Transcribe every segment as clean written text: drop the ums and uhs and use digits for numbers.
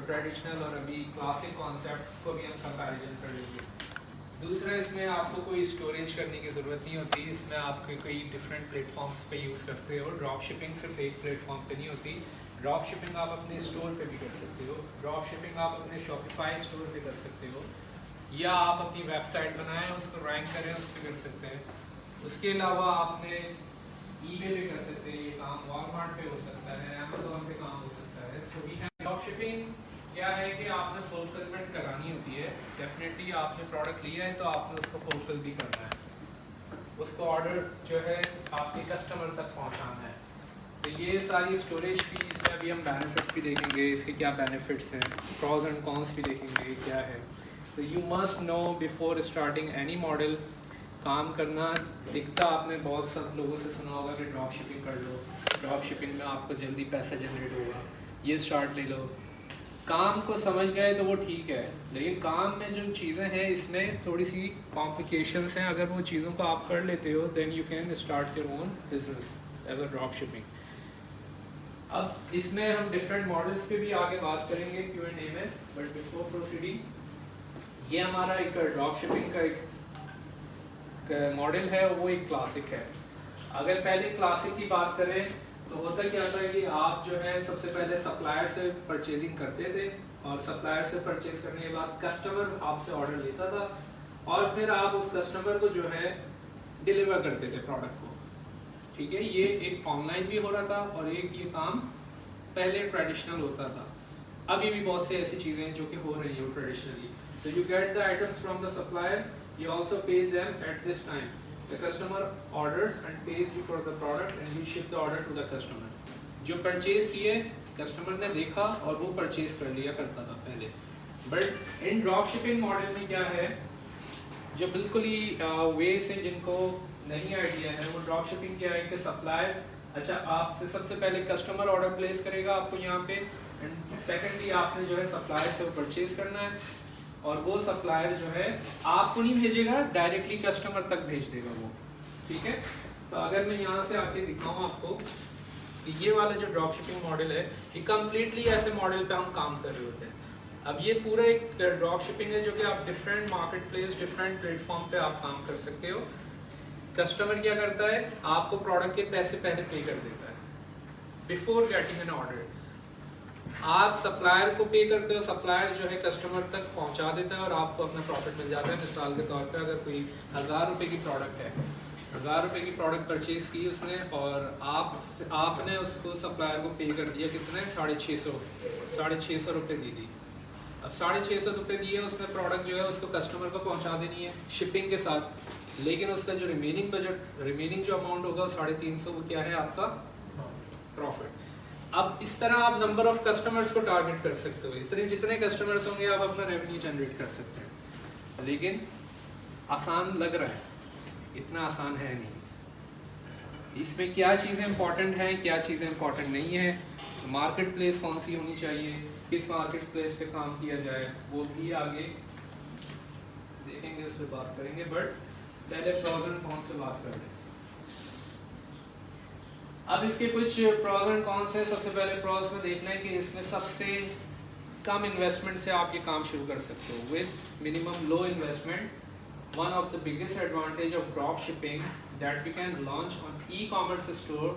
Traditional और अभी classic concept को भी हम कंपैरिजन कर लेंगे। दूसरा, इसमें आपको कोई स्टोरेज करने की ज़रूरत नहीं होती, इसमें आप कोई डिफरेंट प्लेटफॉर्म्स पे यूज़ करते हो। ड्रॉप शिपिंग सिर्फ एक प्लेटफॉर्म पे नहीं होती, ड्रॉप शिपिंग आप अपने स्टोर पे भी कर सकते हो, ड्रॉप शिपिंग आप अपने शॉपिफाई स्टोर पे कर सकते हो, या आप अपनी वेबसाइट बनाएं उसको रैंक करें उस पर कर सकते हैं। उसके अलावा आपने ईबे पे कर सकते हैं, ये काम वॉलमार्ट पे हो सकता है, अमेजोन पे काम हो सकता है। So we have drop shipping क्या है कि आपने फुलफिलमेंट करानी होती है। डेफिनेटली आपने प्रोडक्ट लिया है तो आपने उसको फुलफिल भी करना है, उसको ऑर्डर जो है आपके कस्टमर तक पहुंचाना है। तो ये सारी स्टोरेज फी, इसमें अभी हम बेनिफिट्स भी देखेंगे, इसके क्या बेनिफिट्स हैं, प्रॉज एंड कॉन्स भी देखेंगे क्या है। तो you must know before starting any model, काम करना दिखता आपने बहुत सब लोगों से सुना होगा कि ड्रॉप शिपिंग कर लो, ड्रॉप शिपिंग में आपको जल्दी पैसा जनरेट होगा, ये स्टार्ट ले लो। काम को समझ गए तो वो ठीक है, लेकिन काम में जो चीज़ें हैं इसमें थोड़ी सी कॉम्प्लिकेशंस हैं। अगर वो चीज़ों को आप कर लेते हो then you can start your own business as a drop shipping. अब इसमें हम डिफरेंट मॉडल्स पे भी आगे बात करेंगे Q&A में, बट बिफोर प्रोसीडिंग, ये हमारा एक ड्रॉप शिपिंग का एक मॉडल है, वो एक क्लासिक है। अगर पहले क्लासिक की बात करें तो होता क्या था कि आप जो है सबसे पहले सप्लायर से परचेजिंग करते थे, और सप्लायर से परचेज करने के बाद कस्टमर आपसे ऑर्डर लेता था, और फिर आप उस कस्टमर को जो है डिलीवर करते थे प्रोडक्ट को। ठीक है, ये एक ऑनलाइन भी हो रहा था और एक ये काम पहले ट्रेडिशनल होता था। अभी भी बहुत से ऐसी चीज़ें हैं जो कि हो रही हैं traditionally. So you get the items from the supplier, you also pay them at this time. The customer orders and pays you for the product and you ship the order to the customer. जो purchase किए customer ने देखा और वो purchase कर लिया करता था पहले। But in drop shipping model में क्या है, जो बिल्कुल ही वे से जिनको नहीं आइडिया है, वो ड्रॉप शिपिंग क्या है कि सप्लायर, अच्छा आपसे सबसे पहले कस्टमर ऑर्डर प्लेस करेगा आपको यहाँ पे, एंड सेकेंडली आपने जो है सप्लायर से वो परचेज करना है, और वो सप्लायर जो है आपको नहीं भेजेगा, डायरेक्टली कस्टमर तक भेज देगा वो। ठीक है, तो अगर मैं यहाँ से आके दिखाऊँ आपको, ये वाला जो ड्रॉप शिपिंग मॉडल है, ये कम्प्लीटली ऐसे मॉडल पे हम काम कर रहे होते हैं। अब ये पूरा एक ड्रॉप शिपिंग है जो कि आप different market place, different platform पे आप काम कर सकते हो। कस्टमर क्या करता है, आपको प्रोडक्ट के पैसे पहले पे कर देता है बिफोर गेटिंग एन ऑर्डर। आप सप्लायर को पे करते हो, सप्लायर जो है कस्टमर तक पहुंचा देता है और आपको अपना प्रॉफिट मिल जाता है। मिसाल के तौर पे अगर कोई 1000 रुपये की प्रोडक्ट है, 1000 रुपये की प्रोडक्ट परचेज की उसने, और आपने उसको सप्लायर को पे कर दिया कितने, 650 रुपये दे दी। अब 650 रुपये दिए, उसने प्रोडक्ट जो है उसको कस्टमर को पहुँचा देनी है शिपिंग के साथ, लेकिन उसका जो रिमेनिंग बजट, रिमेनिंग जो अमाउंट होगा 350, वो क्या है आपका प्रॉफिट। अब इस तरह आप नंबर ऑफ कस्टमर्स को टारगेट कर सकते हो, इतने जितने कस्टमर्स होंगे आप अपना रेवेन्यू जनरेट कर सकते हैं। लेकिन आसान लग रहा है, इतना आसान है नहीं। इसमें क्या चीज़ें इंपॉर्टेंट हैं, क्या चीज़ें इंपॉर्टेंट नहीं है, मार्केट प्लेस कौन सी होनी चाहिए, किस मार्केट प्लेस पे काम किया जाए, वो भी आगे देखेंगे, उस पर बात करेंगे। बट पहले प्रॉज एंड कॉन्स पे बात करते हैं। अब इसके कुछ प्रॉज एंड कॉन्स हैं। सबसे पहले प्रॉज में देखना है कि इसमें सबसे कम इन्वेस्टमेंट से आप ये काम शुरू कर सकते हो, with minimum low investment. One of the biggest advantage of drop shipping that we can launch on e-commerce store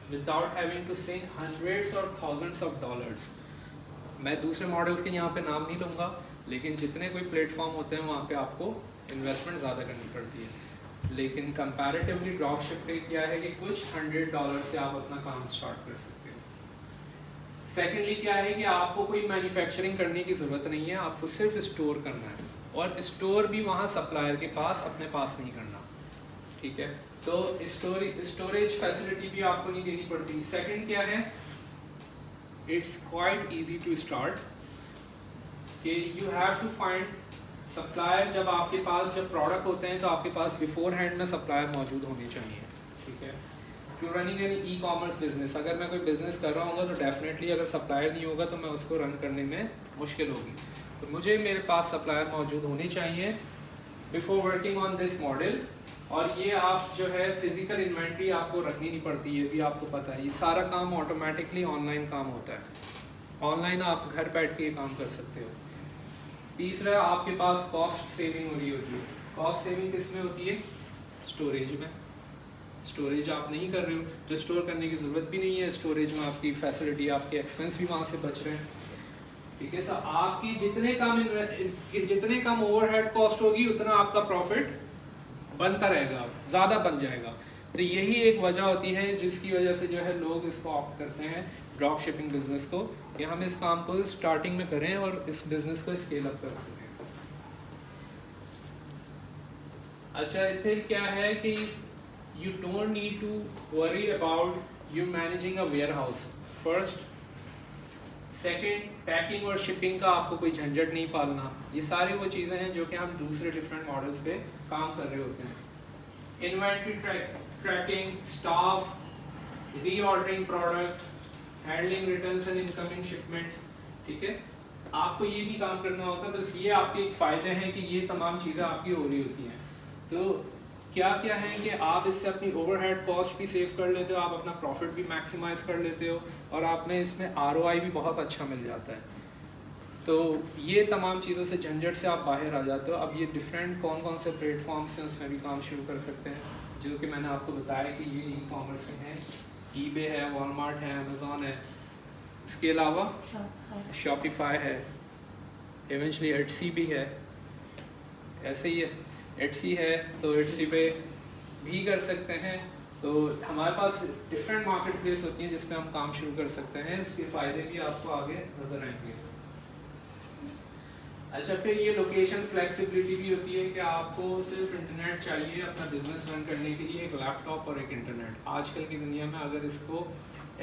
without having to sink hundreds और थाउजेंड्स ऑफ डॉलर्स। मैं दूसरे मॉडल्स के यहाँ पे नाम नहीं लूँगा, लेकिन जितने कोई प्लेटफॉर्म होते हैं वहाँ पे आपको इन्वेस्टमेंट ज़्यादा करनी पड़ती है, लेकिन कंपैरेटिवली ड्रॉप शिपिंग क्या है कि कुछ $100 से आप अपना काम स्टार्ट कर सकते हो। सेकेंडली क्या है कि आपको कोई मैन्युफैक्चरिंग करने की ज़रूरत नहीं है, आपको सिर्फ स्टोर करना है, और स्टोर भी वहाँ सप्लायर के पास, अपने पास नहीं करना। ठीक है, तो स्टोरेज फैसिलिटी भी आपको नहीं देनी पड़ती। सेकेंड क्या है, it's quite easy to start, कि you have to find supplier. जब आपके पास जब प्रोडक्ट होते हैं तो आपके पास बिफोर हैंड में सप्लायर मौजूद होनी चाहिए। ठीक है, you running an e-commerce business, अगर मैं कोई बिजनेस कर रहा हूँ तो डेफिनेटली अगर सप्लायर नहीं होगा तो मैं उसको रन करने में मुश्किल होगी। तो मुझे मेरे पास सप्लायर मौजूद होनी चाहिए before working on this model. और ये आप जो है फिजिकल इन्वेंट्री आपको रखनी नहीं पड़ती, ये भी आपको पता है। ये सारा काम ऑटोमेटिकली ऑनलाइन काम होता है, ऑनलाइन आप घर बैठ के काम कर सकते हो। तीसरा, आपके पास कॉस्ट सेविंग हो रही होती है। कॉस्ट सेविंग किस में होती है? स्टोरेज में। स्टोरेज आप नहीं कर रहे हो तो स्टोर करने की ज़रूरत भी नहीं है, स्टोरेज में आपकी फैसिलिटी, आपके एक्सपेंस भी वहाँ से बच रहे हैं। ठीक है, तो आपकी जितने कम ओवरहेड कॉस्ट होगी उतना आपका प्रॉफिट बनता रहेगा, ज़्यादा बन जाएगा। तो यही एक वजह होती है जिसकी वजह से जो है लोग इसको ऑप्ट करते हैं ड्रॉप शिपिंग बिजनेस को, कि हम इस काम को स्टार्टिंग में करें और इस बिजनेस को स्केल अप कर सकें। अच्छा, फिर क्या है कि you don't need to worry about you managing a warehouse first, second packing और शिपिंग का आपको कोई झंझट नहीं पालना। ये सारी वो चीज़ें हैं जो कि हम दूसरे डिफरेंट मॉडल्स पे काम कर रहे होते हैं। Inventory tracking, staff, reordering products, handling returns and incoming shipments. ठीक है, आपको ये भी काम करना होता है। बस ये आपके एक फ़ायदे हैं कि ये तमाम चीज़ें आपकी हो रही होती हैं। तो क्या क्या है कि आप इससे अपनी ओवरहेड कॉस्ट भी सेव कर लेते हो, आप अपना प्रॉफिट भी मैक्सिमाइज कर लेते हो और आप में इसमें ROI भी बहुत अच्छा मिल जाता है। तो ये तमाम चीज़ों से, झंझट से आप बाहर आ जाते हो। अब ये डिफरेंट कौन कौन से प्लेटफॉर्म्स हैं उसमें भी काम शुरू कर सकते हैं, जो कि मैंने आपको बताया कि ये ई-कॉमर्स में है। eBay है, वॉलमार्ट है, अमेज़ॉन है, इसके अलावा शॉपिफाई है, इवेंचुअली एटसी भी है। ऐसे ही है, एटसी है तो एटसी पे भी कर सकते हैं। तो हमारे पास डिफरेंट मार्केट प्लेस होती हैं जिस पे हम काम शुरू कर सकते हैं। उसके फ़ायदे भी आपको आगे नज़र आएंगे। अच्छा, फिर ये लोकेशन फ्लेक्सिबिलिटी भी होती है कि आपको सिर्फ इंटरनेट चाहिए अपना बिजनेस रन करने के लिए, एक लैपटॉप और एक इंटरनेट। आजकल की दुनिया में अगर इसको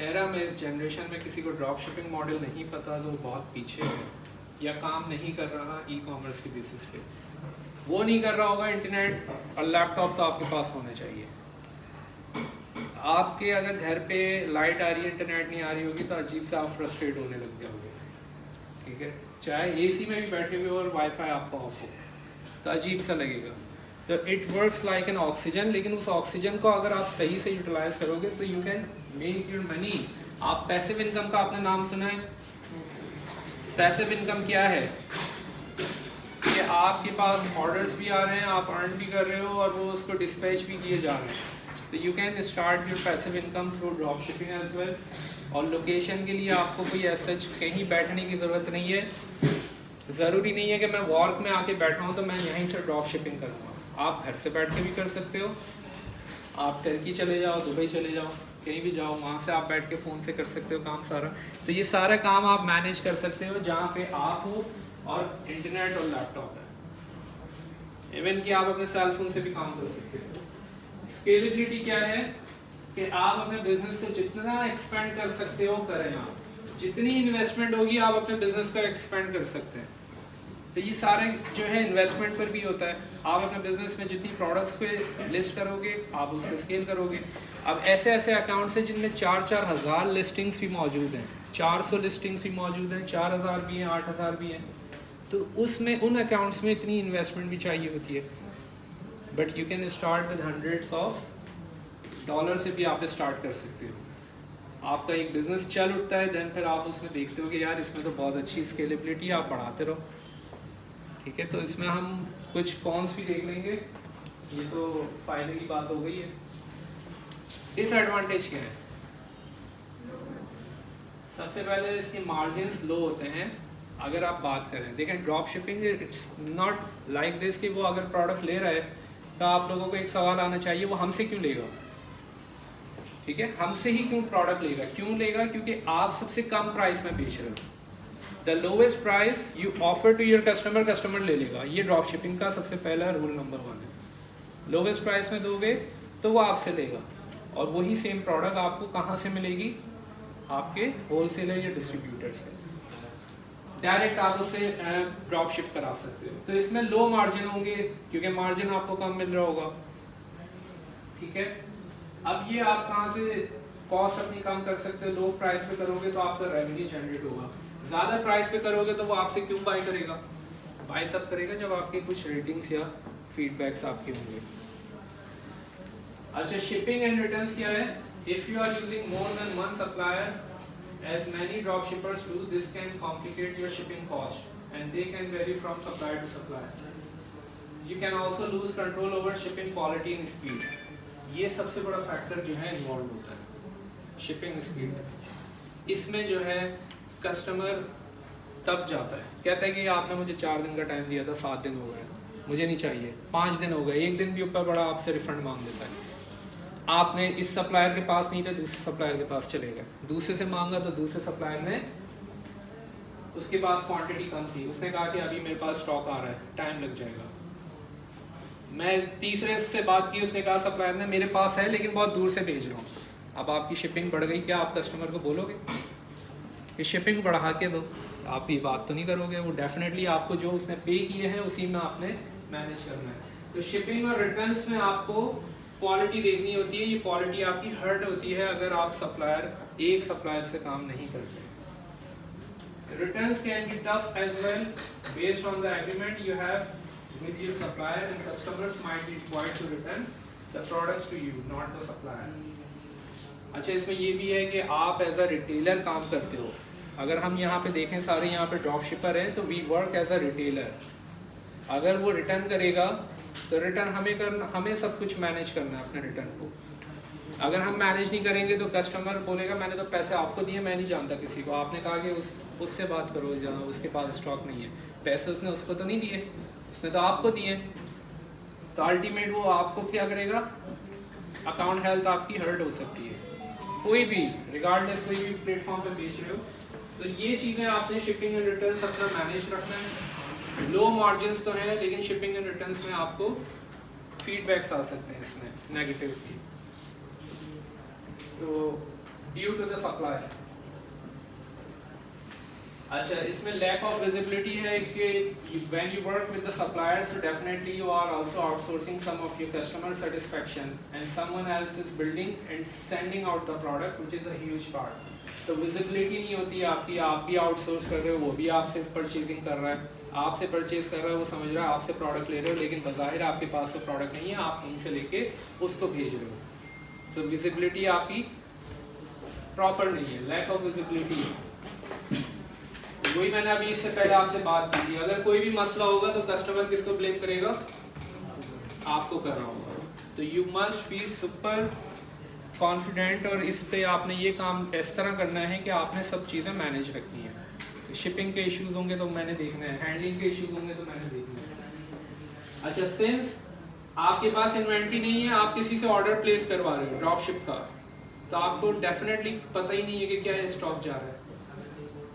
एरा में, इस जनरेशन में किसी को ड्रॉप शिपिंग मॉडल नहीं पता तो बहुत पीछे है या काम नहीं कर रहा ई-कॉमर्स के बेसिस पे। वो नहीं कर रहा होगा, इंटरनेट और लैपटॉप तो आपके पास होने चाहिए। आपके अगर घर पे लाइट आ रही है, इंटरनेट नहीं आ रही होगी तो अजीब से आप फ्रस्ट्रेट होने लग जाओगे। ठीक है, चाहे AC में भी बैठे हुए और वाईफाई आपका ऑफ हो तो अजीब सा लगेगा। तो it works like an oxygen, लेकिन उस ऑक्सीजन को अगर आप सही से यूटिलाइज करोगे तो you can make your money. आप पैसिव इनकम का आपने नाम सुना है? पैसिव इनकम क्या है? कि आपके पास ऑर्डर्स भी आ रहे हैं, आप अर्न भी कर रहे हो और वो उसको डिस्पैच भी किए जा रहे हैं। तो you can start your passive income through drop shipping as well. और लोकेशन के लिए आपको कोई ऐसा कहीं बैठने की ज़रूरत नहीं है। ज़रूरी नहीं है कि मैं वॉर्क में आके बैठा हूँ तो मैं यहीं से ड्रॉप शिपिंग करूँगा। आप घर से बैठ के भी कर सकते हो। आप टर्की चले जाओ, दुबई चले जाओ, कहीं भी जाओ, वहाँ से आप बैठ के फ़ोन से कर सकते हो काम सारा। तो ये सारा काम आप मैनेज कर सकते हो जहाँ पे आप हो और इंटरनेट और लैपटॉप है। इवन कि आप अपने सेल फोन से भी काम कर सकते हो। स्केलेबिलिटी क्या है कि आप अपने बिजनेस को जितना एक्सपेंड कर सकते हो करें। आप जितनी इन्वेस्टमेंट होगी आप अपने बिजनेस को एक्सपेंड कर सकते हैं। तो ये सारे जो है इन्वेस्टमेंट पर भी होता है। आप अपने बिजनेस में जितनी प्रोडक्ट्स पे लिस्ट करोगे आप उसको स्केल करोगे। अब ऐसे ऐसे अकाउंट्स हैं जिनमें 4-4 हज़ार लिस्टिंग्स भी मौजूद हैं, 400 लिस्टिंग्स भी मौजूद हैं, 4000 भी हैं, 8000 भी हैं। तो उसमें उन अकाउंट्स में इतनी इन्वेस्टमेंट भी चाहिए होती है। But you can start with hundreds of dollar से भी आप स्टार्ट कर सकते हो। आपका एक बिज़नेस चल उठता है, देन फिर आप उसमें देखते हो कि यार इसमें तो बहुत अच्छी स्केलेबिलिटी है, आप बढ़ाते रहो। ठीक है, तो इसमें हम कुछ कॉन्स भी देख लेंगे। ये तो फ़ायदे की बात हो गई है। डिसएडवांटेज क्या है? सबसे पहले इसके मार्जिन्स लो होते हैं। अगर आप बात करें, देखें drop shipping it's not like this कि वो अगर प्रोडक्ट ले रहा है तो आप लोगों को एक सवाल आना चाहिए वो हमसे क्यों लेगा। ठीक है, हमसे ही क्यों प्रोडक्ट लेगा? क्यों लेगा? क्योंकि आप सबसे कम प्राइस में बेच रहे हो। The lowest price you offer to your customer, customer ले लेगा। ये ड्रॉप शिपिंग का सबसे पहला रूल नंबर 1 है। लोवेस्ट प्राइस में दोगे तो वो आपसे लेगा और वही सेम प्रोडक्ट आपको कहाँ से मिलेगी? आपके होलसेलर या डिस्ट्रीब्यूटर से। डायरेक्ट आप उससे ड्रॉप शिप करा सकते हो। तो इसमें लो मार्जिन होंगे क्योंकि मार्जिन आपको कम मिल रहा होगा। ठीक है, अब ये आप कहाँ से कॉस्ट अपनी कम कर सकते हो? लो प्राइस पे करोगे तो आपका रेवेन्यू जनरेट होगा। ज़्यादा प्राइस पे करोगे तो वो आपसे क्यों बाय करेगा? बाय तब करेगा जब आपके कुछ रेटिंग्स या फीडबैक्स आपके होंगे। अच्छा, शिपिंग एंड रिटर्न्स क्या है? If you are using more than one supplier As many drop shippers do, this can complicate your shipping cost, and they can vary from supplier to supplier. You can also lose control over shipping quality and speed. ये सबसे बड़ा factor जो है involve होता है shipping speed. इसमें जो है कस्टमर तब जाता है, कहता है कि आपने मुझे 4 दिन का टाइम दिया था, 7 दिन हो गए, मुझे नहीं चाहिए, 5 दिन हो गए, 1 दिन भी ऊपर बड़ा आपसे रिफंड मांग देता है। आपने इस सप्लायर के पास नहीं था, दूसरे सप्लायर के पास चले गए, दूसरे से मांगा तो दूसरे सप्लायर ने, उसके पास क्वांटिटी कम थी, उसने कहा कि अभी मेरे पास स्टॉक आ रहा है, टाइम लग जाएगा। मैं तीसरे से बात की, उसने कहा सप्लायर ने मेरे पास है लेकिन बहुत दूर से भेज रहा हूँ। अब आपकी शिपिंग बढ़ गई, क्या आप कस्टमर को बोलोगे कि शिपिंग बढ़ा के दो? आप ये बात तो नहीं करोगे। वो डेफिनेटली आपको जो उसने पे किए हैं उसी में आपने मैनेज करना है। तो शिपिंग और रिटर्न्स में आपको क्वालिटी देखनी होती है। ये क्वालिटी आपकी हर्ट होती है अगर आप एक सप्लायर से काम नहीं करते। Returns can be tough as well based on the agreement you have with your supplier, and customers might be required to return the products to you, not the supplier. अच्छा, इसमें ये भी है कि आप एज अ रिटेलर काम करते हो। अगर हम यहाँ पे देखें, सारे यहाँ पे ड्रॉप शिपर हैं, तो we work as a retailer. अगर वो रिटर्न करेगा तो रिटर्न हमें सब कुछ मैनेज करना है अपने रिटर्न को। अगर हम मैनेज नहीं करेंगे तो कस्टमर बोलेगा मैंने तो पैसे आपको दिए, मैं नहीं जानता किसी को, आपने कहा कि उससे बात करो जहाँ उसके पास स्टॉक नहीं है। पैसे उसने उसको तो नहीं दिए, उसने तो आपको दिए। तो अल्टीमेट वो आपको क्या करेगा, अकाउंट हेल्थ आपकी हर्ट हो सकती है। कोई भी रिगार्डलेस कोई भी प्लेटफॉर्म पे बेच रहे हो, तो ये चीज़ें आपने शिपिंग एंड रिटर्न्स अपना मैनेज रखना है। लो मार्जिन्स तो हैं, लेकिन शिपिंग एंड रिटर्न्स में आपको फीडबैक्स आ सकते हैं इसमें नेगेटिवली। तो ड्यू टू द सप्लायर। अच्छा, इसमें लैक ऑफ विजिबिलिटी है कि when you work with the suppliers, so definitely you are also outsourcing some of your customer satisfaction and someone else is building and sending out the product, which is a huge part. तो visibility नहीं होती है आपकी, आप भी outsource कर रहे हो, वो भी आपसे परचेजिंग कर रहा है, आपसे परचेज कर रहा है, वो समझ रहा है आपसे प्रोडक्ट ले रहे हो, लेकिन बज़ाहिर आपके पास वो प्रोडक्ट नहीं है, आप कहीं से लेके उसको भेज रहे हो। तो विजिबिलिटी आपकी प्रॉपर नहीं है, लैक ऑफ विजिबिलिटी है। वही मैंने अभी इससे पहले आपसे बात की थी, अगर कोई भी मसला होगा तो कस्टमर किसको ब्लेम करेगा, आपको कर रहा होगा। तो you must be super confident, और इस पे आपने ये काम इस तरह करना है कि आपने सब चीज़ें मैनेज रखनी है। तो शिपिंग के इश्यूज होंगे तो मैंने देखना है, हैंडलिंग के इश्यूज होंगे तो मैंने देखना है। अच्छा, सिंस आपके पास इन्वेंट्री नहीं है, आप किसी से ऑर्डर प्लेस करवा रहे हो ड्रॉप शिप का, तो आपको डेफिनेटली पता ही नहीं है कि क्या स्टॉक जा रहा है,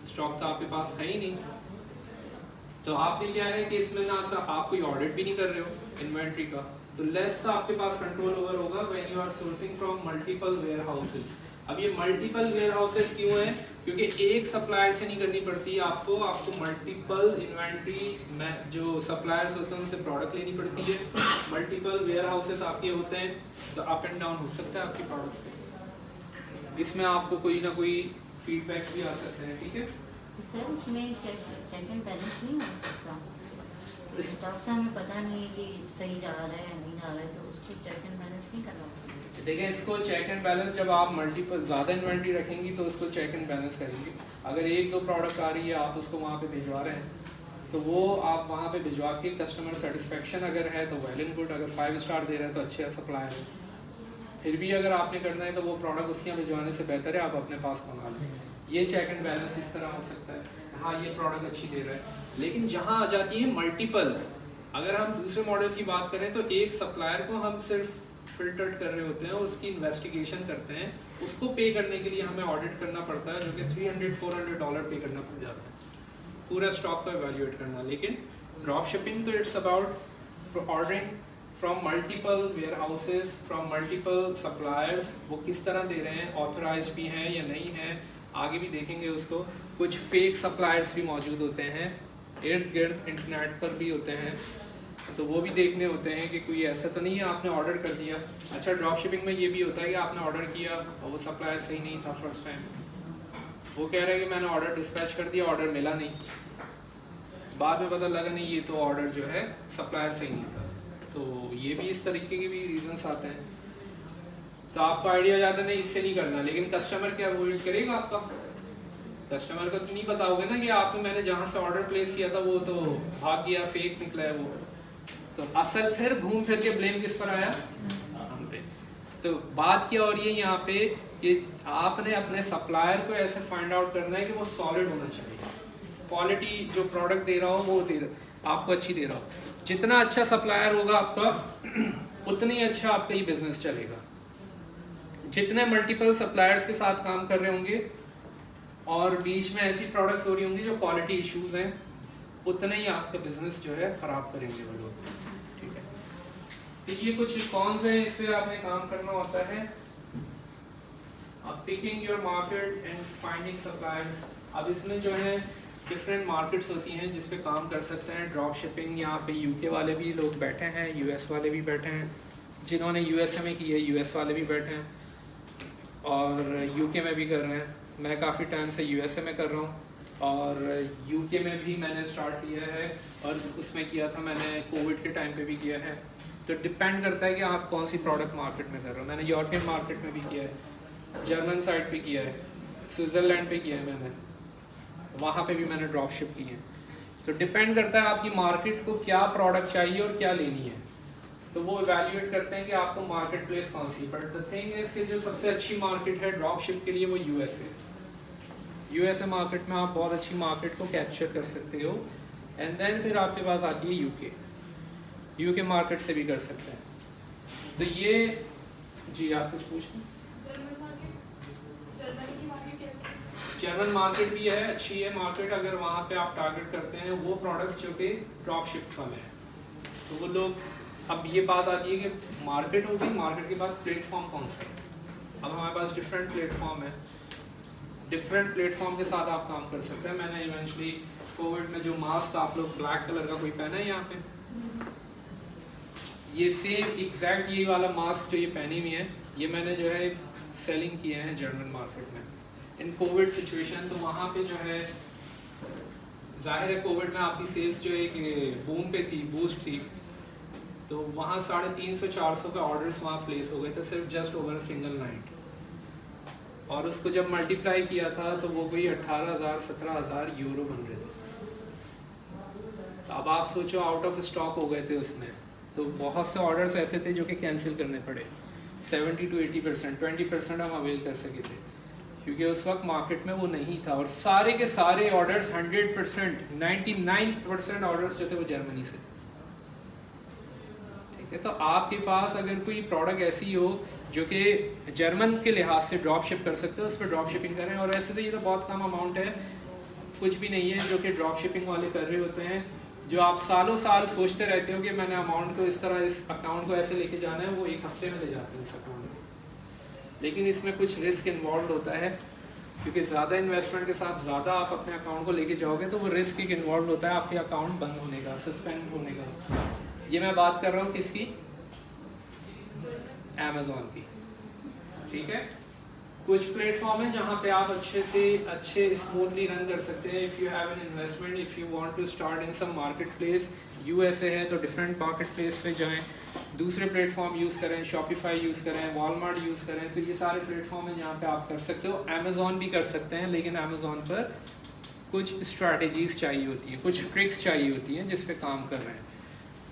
स्टॉक तो आपके पास है ही नहीं। तो आपने क्या है कि इसमें ना आप कोई ऑडिट भी नहीं कर रहे हो इन्वेंट्री का, तो लेस आपके पास कंट्रोल ओवर होगा when you are sourcing from multiple warehouses. अब ये मल्टीपल वेयर हाउसेस क्यों है, क्योंकि एक सप्लायर से नहीं करनी पड़ती है आपको मल्टीपल इन्वेंट्री जो सप्लायर्स होते हैं उनसे प्रोडक्ट लेनी पड़ती है। मल्टीपल वेयर हाउसेस आपके होते हैं, तो अप एंड डाउन हो सकता है आपके प्रोडक्ट्स पे, इसमें आपको कोई ना कोई फीडबैक्स भी आ सकते हैं। ठीक है, तो सर उसमें चेक एंड बैलेंस नहीं हो सकता? स्टॉक का हमें पता नहीं है कि सही जा रहा है नहीं जा रहा है, तो उसको चेक एंड बैलेंस नहीं करना। देखिए, इसको चेक एंड बैलेंस जब आप मल्टीपल ज़्यादा इन्वेंट्री रखेंगी तो उसको चेक एंड बैलेंस करेंगे। अगर 1-2 प्रोडक्ट आ रही है, आप उसको वहाँ पे भिजवा रहे हैं, तो वो आप वहाँ पे भिजवा के कस्टमर सेटिस्फेक्शन अगर है तो वेल एंड गुड, अगर 5 स्टार दे रहे हैं तो अच्छे सप्लायर है। फिर भी अगर आपने करना है तो वो प्रोडक्ट उसके यहाँ भिजवाने से बेहतर है आप अपने पास मंगा लें। ये चेक एंड बैलेंस इस तरह हो सकता है, हाँ ये प्रोडक्ट अच्छी दे रहा है। लेकिन जहाँ आ जाती है मल्टीपल, अगर हम दूसरे मॉडल्स की बात करें तो एक सप्लायर को हम सिर्फ फिल्टर्ड कर रहे होते हैं, उसकी इन्वेस्टिगेशन करते हैं, उसको पे करने के लिए हमें ऑडिट करना पड़ता है, जो कि $300-400 पे करना पड़ जाता है पूरा स्टॉक को एवेल्युएट करना। लेकिन ड्रॉप शिपिंग तो it's about ordering from multiple warehouses, from multiple suppliers, वो किस तरह दे रहे हैं, ऑथराइज भी हैं या नहीं हैं, आगे भी देखेंगे उसको। कुछ फेक सप्लायर्स भी मौजूद होते हैं, इर्द गिर्द इंटरनेट पर भी होते हैं, तो वो भी देखने होते हैं कि कोई ऐसा तो नहीं है आपने ऑर्डर कर दिया। अच्छा, ड्रॉप शिपिंग में ये भी होता है कि आपने ऑर्डर किया और वो सप्लायर सही नहीं था फर्स्ट टाइम, वो कह रहा है कि मैंने ऑर्डर डिस्पैच कर दिया, ऑर्डर मिला नहीं, बाद में पता लगा नहीं ये तो ऑर्डर जो है सप्लायर सही नहीं था। तो ये भी इस तरीके के भी रीजंस आते हैं। तो आपको आइडिया ज़्यादा नहीं, इससे नहीं करना, लेकिन कस्टमर क्या अवॉइड करेगा आपका, कस्टमर को तो नहीं बताओगे ना कि आपने मैंने जहाँ से ऑर्डर प्लेस किया था वो तो भाग गया, फेक निकला है वो। तो असल फिर घूम फिर के ब्लेम किस पर आया? हम पे। तो बात क्या हो रही है यहाँ पे कि आपने अपने सप्लायर को ऐसे फाइंड आउट करना है कि वो सॉलिड होना चाहिए, क्वालिटी जो प्रोडक्ट दे रहा हो वो आपको अच्छी दे रहा हो। जितना अच्छा सप्लायर होगा आपका उतना ही अच्छा आपका ये बिजनेस चलेगा। जितने मल्टीपल सप्लायर्स के साथ काम कर रहे होंगे और बीच में ऐसी प्रोडक्ट्स हो रही होंगी जो क्वालिटी इश्यूज हैं, उतना ही आपका बिजनेस जो है ख़राब करेंगे वो लोग। ठीक है, तो ये कुछ कौन से इस पर आपने काम करना होता है। Picking your market and finding suppliers. अब इसमें जो है डिफरेंट मार्केट्स होती हैं जिस पे काम कर सकते हैं। ड्रॉप शिपिंग, यहाँ पे यूके वाले भी लोग बैठे हैं, यूएस वाले भी बैठे हैं, जिन्होंने यूएसए में की है यूएस वाले भी बैठे हैं और यूके में भी कर रहे हैं। मैं काफ़ी टाइम से यूएसए में कर रहा हूँ और यूके में भी मैंने स्टार्ट किया है और उसमें किया था मैंने कोविड के टाइम पे भी किया है। तो डिपेंड करता है कि आप कौन सी प्रोडक्ट मार्केट में कर रहे हो। मैंने यूरोपियन मार्केट में भी किया है, जर्मन साइड पे किया है, स्विट्ज़रलैंड पे किया है मैंने, वहाँ पे भी मैंने ड्रॉप शिप की है। तो डिपेंड करता है आपकी मार्केट को क्या प्रोडक्ट चाहिए और क्या लेनी है, तो वो इवैल्यूएट करते हैं कि आपको मार्केट प्लेस कौन सी। बट द थिंग इज कि जो सबसे अच्छी मार्केट है ड्रॉप शिप के लिए वो यूएसए। यूएसए मार्केट में आप बहुत अच्छी मार्केट को कैप्चर कर सकते हो। एंड देन फिर आपके पास आती है यूके। यूके मार्केट से भी कर सकते हैं। तो ये जी आप कुछ पूछें। जर्मन मार्केट भी है, अच्छी है मार्केट। अगर वहाँ पे आप टारगेट करते हैं वो प्रोडक्ट्स जो कि ड्रॉप शिप वाले हैं, तो वो लोग, अब ये बात आती है कि मार्केट होगी, मार्केट के बाद प्लेटफॉर्म कौन सा है। अब हमारे पास डिफरेंट प्लेटफॉर्म है, डिफरेंट प्लेटफॉर्म के साथ आप काम कर सकते हैं। मैंने इवेंचुअली कोविड में जो मास्क आप लोग ब्लैक कलर का कोई पहना है यहाँ पे, ये सेम एग्जैक्ट ये वाला मास्क जो ये पहनी हुई है, ये मैंने जो है सेलिंग किए हैं जर्मन मार्केट में इन कोविड सिचुएशन। तो वहाँ पे जो है जाहिर है कोविड में आपकी सेल्स जो एक बूम पे थी, बूस्ट थी, तो वहाँ 350-400 के ऑर्डर्स वहाँ प्लेस हो गए थे सिर्फ जस्ट ओवर सिंगल नाइट। और उसको जब मल्टीप्लाई किया था तो वो कोई 18,000-17,000 यूरो बन रहे थे। तो अब आप सोचो आउट ऑफ स्टॉक हो गए थे उसमें, तो बहुत से ऑर्डर्स ऐसे थे जो कि कैंसिल करने पड़े। 70 to 80%, 20% हम अवेल कर सके थे क्योंकि उस वक्त मार्केट में वो नहीं था। और सारे के सारे ऑर्डर्स 100%, 99% ऑर्डर्स जो थे वो जर्मनी से। ठीक है, तो आपके पास अगर कोई प्रोडक्ट ऐसी हो जो कि जर्मन के लिहाज से ड्रॉप शिप कर सकते हो, उस पर ड्रॉप शिपिंग करें। और ऐसे तो ये तो बहुत कम अमाउंट है, कुछ भी नहीं है जो कि ड्रॉप शिपिंग वाले कर रहे होते हैं, जो आप सालों साल सोचते रहते हो कि मैंने अमाउंट को इस तरह, इस अकाउंट को ऐसे लेके जाना है, वो एक हफ्ते में ले जाते हैं इस अकाउंट में। लेकिन इसमें कुछ रिस्क इन्वॉल्व होता है क्योंकि ज़्यादा इन्वेस्टमेंट के साथ ज़्यादा आप अपने अकाउंट को लेके जाओगे तो वो रिस्क एक इन्वॉल्व होता है आपके अकाउंट बंद होने का, सस्पेंड होने का। ये मैं बात कर रहा हूँ किसकी? अमेज़ॉन की। ठीक है, कुछ प्लेटफॉर्म है जहाँ पे आप अच्छे स्मूथली रन कर सकते हैं। If you have an investment, if you want to start in some marketplace, USA है तो डिफरेंट मार्केट प्लेस पे जाएं, दूसरे प्लेटफॉर्म यूज़ करें, शॉपिफाई यूज़ करें, वॉलमार्ट यूज़ करें। तो ये सारे प्लेटफॉर्म हैं जहाँ पे आप कर सकते हो। अमेज़ॉन भी कर सकते हैं, लेकिन अमेज़ॉन पर कुछ स्ट्रैटेजीज़ चाहिए होती हैं, कुछ ट्रिक्स चाहिए होती हैं जिस पे काम कर रहे हैं।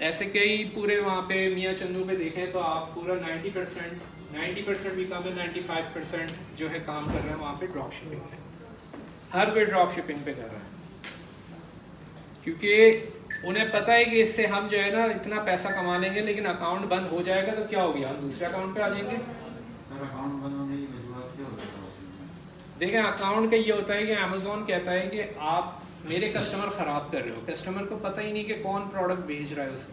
ऐसे कई पूरे वहाँ पे मियाँ चंदू पे देखें तो आप पूरा 90% भी कम है, 95% जो है काम कर रहे हैं वहाँ पे ड्रॉप शिपिंग पे। हर कोई ड्रॉप शिपिंग पे कर रहा है क्योंकि उन्हें पता है कि इससे हम जो है ना इतना पैसा कमा लेंगे, लेकिन अकाउंट बंद हो जाएगा तो क्या हो गया, हम दूसरे अकाउंट पे आ जाएंगे। सर अकाउंट बंद होने की वजूहत क्या होता है? देखें, अकाउंट का ये होता है कि अमेज़ॉन कहता है कि आप मेरे कस्टमर ख़राब कर रहे हो। कस्टमर को पता ही नहीं कि कौन प्रोडक्ट भेज रहा है उसको।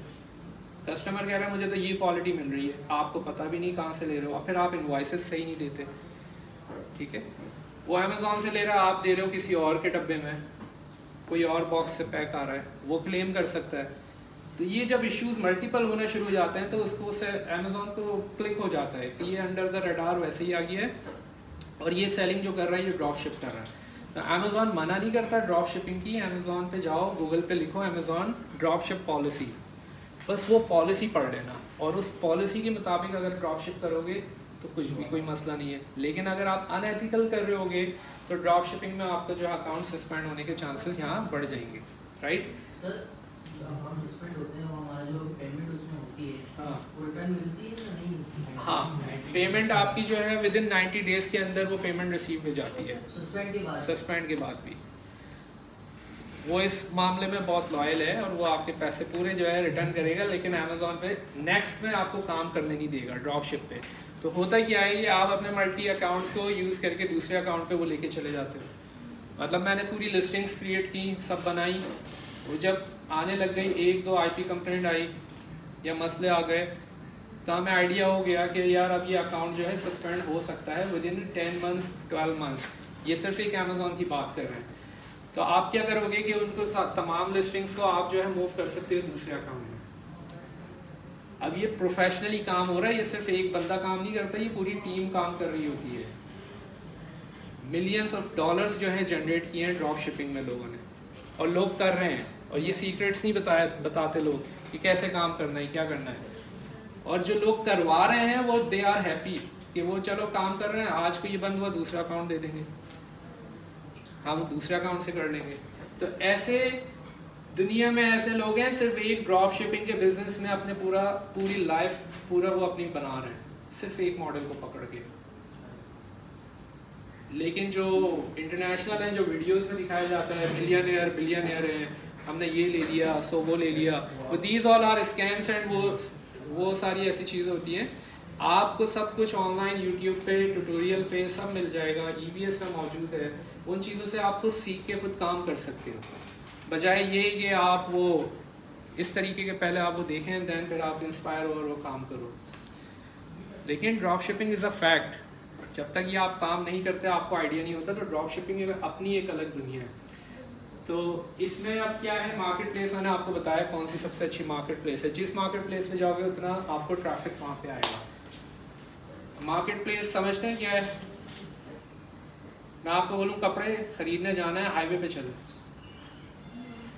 कस्टमर कह रहा है मुझे तो ये क्वालिटी मिल रही है, आपको पता भी नहीं कहाँ से ले रहे हो, और फिर आप इनवॉइसेस सही नहीं देते। ठीक है, वो अमेज़ॉन से ले रहा है, आप दे रहे हो किसी और के डब्बे में, कोई और बॉक्स से पैक आ रहा है, वो क्लेम कर सकता है। तो ये जब इश्यूज मल्टीपल होने शुरू हो जाते हैं तो उसको उससे अमेज़ॉन को क्लिक हो जाता है कि ये अंडर द रडार वैसे ही आ गया है और ये सेलिंग जो कर रहा है ये ड्रॉप शिप कर रहा है। तो अमेज़ॉन मना नहीं करता ड्रॉप शिपिंग की। अमेज़ॉन पे जाओ, गूगल पे लिखो अमेज़ॉन ड्रॉप शिप पॉलिसी, बस वो पॉलिसी पढ़ लेना और उस पॉलिसी के मुताबिक अगर ड्रॉप शिप करोगे तो कुछ भी कोई मसला नहीं है। लेकिन अगर आप अनएथिकल कर रहे होगे तो ड्रॉप शिपिंग में आपका जो अकाउंट सस्पेंड होने के चांसेस यहाँ बढ़ जाएंगे, राइट। सर जब हम सस्पेंड होते हैं हमारा जो पेमेंट उसमें होती है, हाँ। वो रिटर्न मिलती है या नहीं मिलती है? हाँ, पेमेंट आपकी जो है विद इन 90 डेज के अंदर वो पेमेंट रिसीव हो जाती है, सस्पेंड के बाद। सस्पेंड के बाद भी। वो इस मामले में बहुत लॉयल है और वो आपके पैसे पूरे जो है रिटर्न करेगा, लेकिन अमेजोन पे नेक्स्ट में आपको काम करने नहीं देगा ड्रॉप शिप पे। तो होता क्या है, ये आप अपने मल्टी अकाउंट्स को यूज़ करके दूसरे अकाउंट पे वो लेके चले जाते हो। मतलब मैंने पूरी लिस्टिंग्स क्रिएट की, सब बनाई, वो जब आने लग गई, 1-2 IP कंप्लेंट आई या मसले आ गए, तो हमें आइडिया हो गया कि यार अब ये अकाउंट जो है सस्पेंड हो सकता है विद इन 10 मंथ्स 12 मंथ्स। ये सिर्फ एक अमेजोन की बात कर रहे हैं। तो आप क्या करोगे कि उनको तमाम लिस्टिंग्स को आप जो है मूव कर सकते हो दूसरे अकाउंट में। अब ये प्रोफेशनली काम हो रहा है, ये सिर्फ एक बंदा काम नहीं करता, ये पूरी टीम काम कर रही होती है। मिलियंस ऑफ डॉलर्स जो है जनरेट किए हैं ड्रॉप शिपिंग में लोगों ने, और लोग कर रहे हैं। और ये सीक्रेट्स नहीं बताते लोग कि कैसे काम करना है, क्या करना है। और जो लोग करवा रहे हैं वो दे आर हैप्पी कि वो चलो काम कर रहे हैं, आज को ये बंद हुआ दूसरा अकाउंट दे देंगे, हम दूसरे अकाउंट से कर लेंगे। तो ऐसे दुनिया में ऐसे लोग हैं, सिर्फ एक ड्रॉप शिपिंग के बिजनेस में अपने पूरी लाइफ पूरा वो अपनी बना रहे हैं, सिर्फ एक मॉडल को पकड़ के। लेकिन जो इंटरनेशनल हैं, जो वीडियोस में दिखाया जाता है मिलियनेयर बिलियनेयर हैं, हमने ये ले लिया सो वो ले लिया, वो these all are scams and वो सारी ऐसी चीज़ें होती हैं। आपको सब कुछ ऑनलाइन यूट्यूब पे ट्यूटोरियल पे सब मिल जाएगा, EBS में मौजूद है। उन चीज़ों से आप खुद सीख के खुद काम कर सकते हो, बजाय ये कि आप वो इस तरीके के पहले आप वो देखें दैन फिर आप इंस्पायर हो और वो काम करो। लेकिन drop shipping is a fact, जब तक ये आप काम नहीं करते आपको आइडिया नहीं होता। तो ड्रॉप शिपिंग अपनी एक अलग दुनिया है। तो इसमें अब क्या है, मार्केट प्लेस मैंने आपको बताया कौन सी सबसे अच्छी मार्केट प्लेस है। जिस मार्केट प्लेस में जाओगे उतना आपको ट्रैफिक वहाँ पे आएगा। मार्केट प्लेस समझते हैं क्या है? मैं आपको बोलूँ कपड़े खरीदने जाना है, हाईवे पे चलो,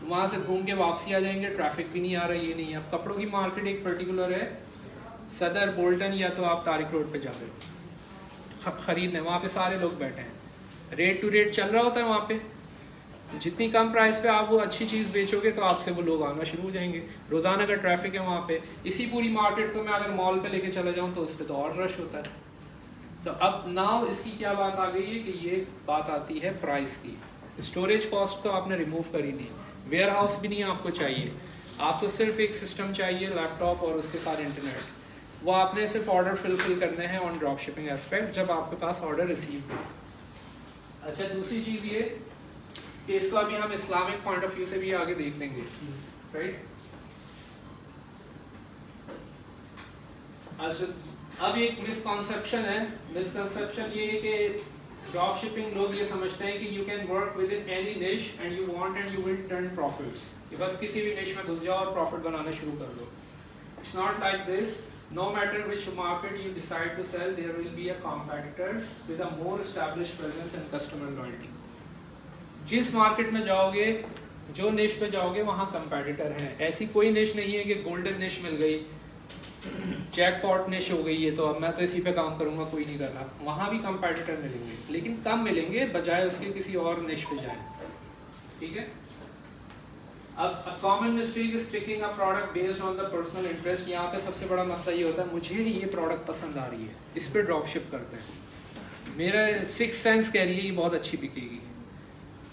वहाँ से घूम के वापसी आ जाएंगे, ट्रैफिक भी नहीं आ रहा, ये नहीं है। अब कपड़ों की मार्केट एक पर्टिकुलर है, सदर, बोल्टन या तो आप तारिक रोड पे जा रहे हो खरीदने, वहाँ पे सारे लोग बैठे हैं, रेट टू रेट चल रहा होता है वहाँ पे। जितनी कम प्राइस पे आप वो अच्छी चीज़ बेचोगे तो आपसे वो लोग आना शुरू हो जाएंगे। रोज़ाना का ट्रैफिक है वहाँ पे। इसी पूरी मार्केट को मैं अगर मॉल पे लेके चला जाऊँ तो उस पर तो और रश होता है। तो अब नाउ इसकी क्या बात आ गई है कि ये बात आती है प्राइस की। स्टोरेज कॉस्ट तो आपने रिमूव कर ही दी, वेयर हाउस भी नहीं आपको चाहिए, आपको सिर्फ एक सिस्टम चाहिए, लैपटॉप और उसके साथ इंटरनेट। वो आपने सिर्फ ऑर्डर फिल करने हैं ऑन ड्रॉप शिपिंग एस्पेक्ट जब आपके पास ऑर्डर रिसीव हो। अच्छा, दूसरी चीज़ ये कि इसको अभी हम इस्लामिक पॉइंट ऑफ व्यू से भी आगे देख लेंगे, राइट। अच्छा, अब एक मिसकॉन्सेप्शन है। मिसकॉन्सेप्शन ये है कि ड्रॉप शिपिंग लोग ये समझते हैं कि you can work with in any निश and you want and you will turn profits, कि बस किसी भी निश में घुस जाओ और प्रॉफिट बनाना शुरू कर दो। It's not like this. No matter which market you decide to sell, there will be a competitors with a more established presence and customer loyalty. जिस मार्केट में जाओगे, जो निश पे जाओगे, वहाँ कंपेटिटर हैं। ऐसी कोई निश नहीं है कि गोल्डन निश मिल गई, जैकपॉट निश हो गई है तो अब मैं तो इसी पे काम करूँगा, कोई नहीं कर रहा। वहाँ भी कंपेटिटर मिलेंगे, लेकिन कम मिलेंगे, बजाय उसके किसी और निश पे जाए। ठीक है। अब a common mistake is picking a product based on the personal interest। यहाँ पे सबसे बड़ा मसला ये होता है, मुझे ये प्रोडक्ट पसंद आ रही है, इस पर ड्रॉप शिप करते हैं। मेरा 6 सेंस कह रही है ये बहुत अच्छी बिकेगी,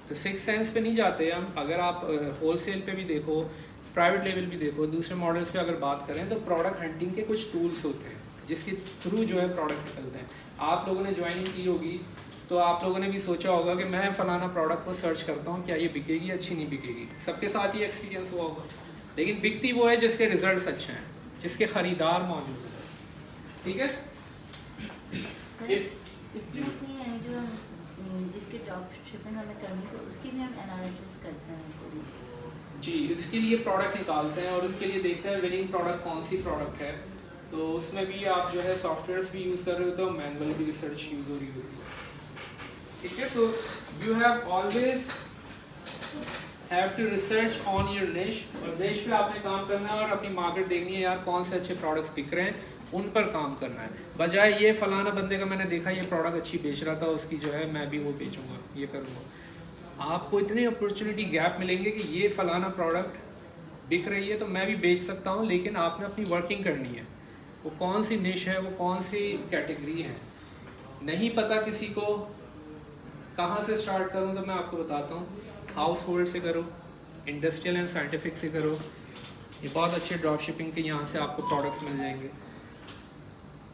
तो 6 सेंस पे नहीं जाते हम। अगर आप होलसेल पे भी देखो, प्राइवेट लेवल भी देखो, दूसरे मॉडल्स पे अगर बात करें तो प्रोडक्ट हंटिंग के कुछ टूल्स होते हैं जिसके थ्रू जो है प्रोडक्ट निकलते हैं। आप लोगों ने ज्वाइनिंग की होगी तो आप लोगों ने भी सोचा होगा कि मैं फलाना प्रोडक्ट को सर्च करता हूँ, क्या ये बिकेगी, अच्छी नहीं बिकेगी। सबके साथ ही एक्सपीरियंस हुआ होगा। लेकिन बिकती वो है जिसके रिजल्ट्स अच्छे हैं, जिसके खरीदार मौजूद हैं। ठीक है। इसमें अपनी जो जिसके ड्रॉप शिपिंग हमें करनी तो उसकी भी हम एनालिसिस करते हैं पूरी। जी, इसके लिए प्रोडक्ट निकालते हैं और उसके लिए देखते हैं विनिंग प्रोडक्ट कौन सी प्रोडक्ट है। तो उसमें भी आप जो है सॉफ्टवेयर्स भी यूज़ कर रहे होते हो, मैनुअल भी रिसर्च यूज़ हो रही होती है। ठीक है। तो you have always have to research on your niche, और निश पे आपने काम करना है और अपनी मार्केट देखनी है, यार कौन से अच्छे प्रोडक्ट्स बिक रहे हैं, उन पर काम करना है, बजाय ये फलाना बंदे का मैंने देखा ये प्रोडक्ट अच्छी बेच रहा था, उसकी जो है मैं भी वो बेचूंगा, ये करूँगा। आपको इतने अपॉर्चुनिटी गैप मिलेंगे कि ये फलाना प्रोडक्ट बिक रही है तो मैं भी बेच सकता हूँ, लेकिन आपने अपनी वर्किंग करनी है। वो कौन सी निश है, वो कौन सी कैटेगरी है, नहीं पता किसी को, कहाँ से स्टार्ट करूँ, तो मैं आपको बताता हूँ, हाउस होल्ड से करो, इंडस्ट्रियल एंड साइंटिफिक से करो, ये बहुत अच्छे ड्रॉप शिपिंग के यहाँ से आपको प्रोडक्ट्स मिल जाएंगे।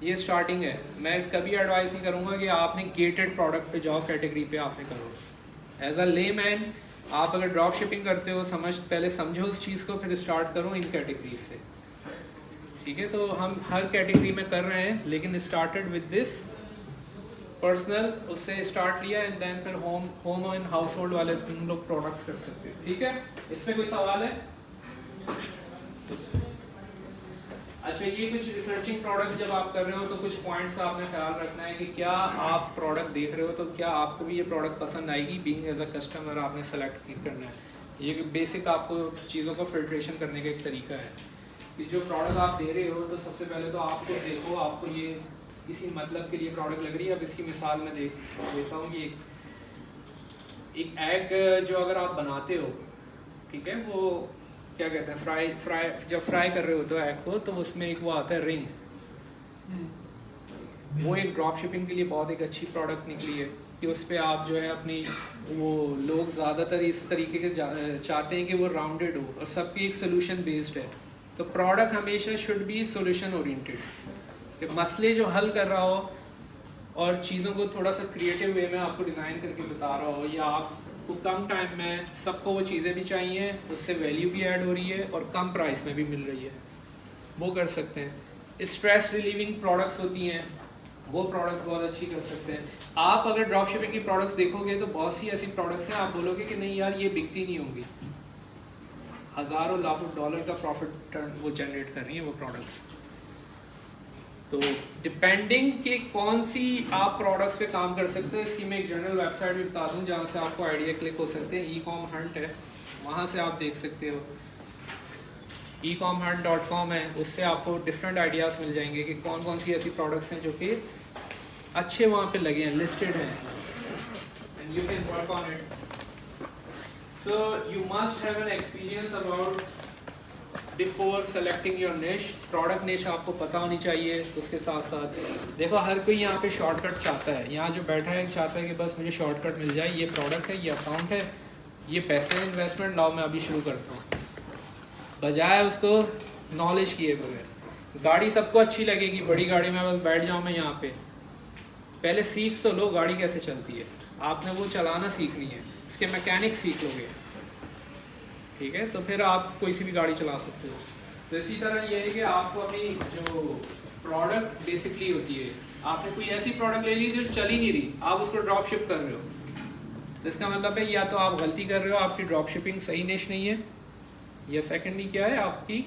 ये स्टार्टिंग है, मैं कभी एडवाइस नहीं करूँगा कि आपने गेटेड प्रोडक्ट पे जाओ, कैटेगरी पे आपने करो। एज अ लेमैन आप अगर ड्रॉप शिपिंग करते हो, पहले समझो उस चीज़ को, फिर स्टार्ट करो इन कैटेगरीज से, ठीक है। तो हम हर कैटेगरी में कर रहे हैं, लेकिन स्टार्टेड विद दिस पर्सनल, उससे स्टार्ट लिया एंड देन फिर होम एंड हाउस होल्ड वाले तुम लोग प्रोडक्ट्स कर सकते हो, ठीक है। इसमें कोई सवाल है? अच्छा, ये कुछ रिसर्चिंग प्रोडक्ट्स जब आप कर रहे हो तो कुछ पॉइंट्स का आपने ख्याल रखना है कि क्या आप प्रोडक्ट देख रहे हो तो क्या आपको भी ये प्रोडक्ट पसंद आएगी। बीइंग एज अ कस्टमर आपने सेलेक्ट करना है। ये बेसिक आपको चीज़ों को फिल्ट्रेशन करने का एक तरीका है कि जो प्रोडक्ट आप दे रहे हो तो सबसे पहले तो आपको देखो, आपको ये किसी मतलब के लिए प्रोडक्ट लग रही है। अब इसकी मिसाल मैं देता हूँ कि एक एग जो अगर आप बनाते हो, ठीक है, वो क्या कहते हैं, फ्राई जब फ्राई कर रहे हो तो एग को, तो उसमें एक वो आता है रिंग, वो एक ड्रॉप शिपिंग के लिए बहुत एक अच्छी प्रोडक्ट निकली है कि उस पर आप जो है अपनी, वो लोग ज़्यादातर इस तरीके के चाहते हैं कि वो राउंडेड हो और सबकी एक सोल्यूशन बेस्ड है। तो प्रोडक्ट हमेशा शुड बी सोल्यूशन ओरिएंटेड, कि मसले जो हल कर रहा हो और चीज़ों को थोड़ा सा क्रिएटिव वे में आपको डिज़ाइन करके बता रहा हो, या आपको कम टाइम में सबको वो चीज़ें भी चाहिए, उससे वैल्यू भी ऐड हो रही है और कम प्राइस में भी मिल रही है, वो कर सकते हैं। स्ट्रेस रिलीविंग प्रोडक्ट्स होती हैं, वो प्रोडक्ट्स बहुत अच्छी कर सकते हैं। आप अगर ड्रॉप शिपिंग की प्रोडक्ट्स देखोगे तो बहुत सी ऐसी प्रोडक्ट्स हैं आप बोलोगे कि नहीं यार ये बिकती नहीं होंगी, हज़ारों लाखों डॉलर का प्रॉफिट वो जनरेट कर रही हैं वो प्रोडक्ट्स। तो डिपेंडिंग कि कौन सी आप प्रोडक्ट्स पे काम कर सकते हो, इसकी मैं एक जनरल वेबसाइट भी बता दूं जहाँ से आपको आइडिया क्लिक हो सकते हैं। ecom hunt है, वहाँ से आप देख सकते हो, ecomhunt.com है, उससे आपको डिफरेंट आइडियाज़ मिल जाएंगे कि कौन कौन सी ऐसी प्रोडक्ट्स हैं जो कि अच्छे वहाँ पे लगे हैं, लिस्टेड हैं, and you can work on it. So you must have an experience about before selecting your निश। प्रोडक्ट निश आपको पता होनी चाहिए। उसके साथ साथ देखो, हर कोई यहाँ पे शॉर्टकट चाहता है, यहाँ जो बैठा है चाहता है कि बस मुझे शॉर्टकट मिल जाए, ये प्रोडक्ट है, ये अकाउंट है, ये पैसे इन्वेस्टमेंट लाओ मैं अभी शुरू करता हूँ, बजाय उसको नॉलेज किए बगैर। गाड़ी सबको अच्छी लगेगी, बड़ी गाड़ी में बस बैठ जाऊँ मैं यहाँ पे, पहले सीख तो लो गाड़ी कैसे चलती है, आपने वो चलाना सीखनी है, इसके मैकेनिक सीख लोगे, ठीक है, तो फिर आप कोई सी भी गाड़ी चला सकते हो। तो इसी तरह ये है कि आपको अपनी जो प्रोडक्ट बेसिकली होती है, आपने कोई ऐसी प्रोडक्ट ले ली जो चल ही नहीं रही, आप उसको ड्रॉप शिप कर रहे हो, तो इसका मतलब है या तो आप गलती कर रहे हो, आपकी ड्रॉप शिपिंग सही निश नहीं है, या सेकेंडली क्या है, आपकी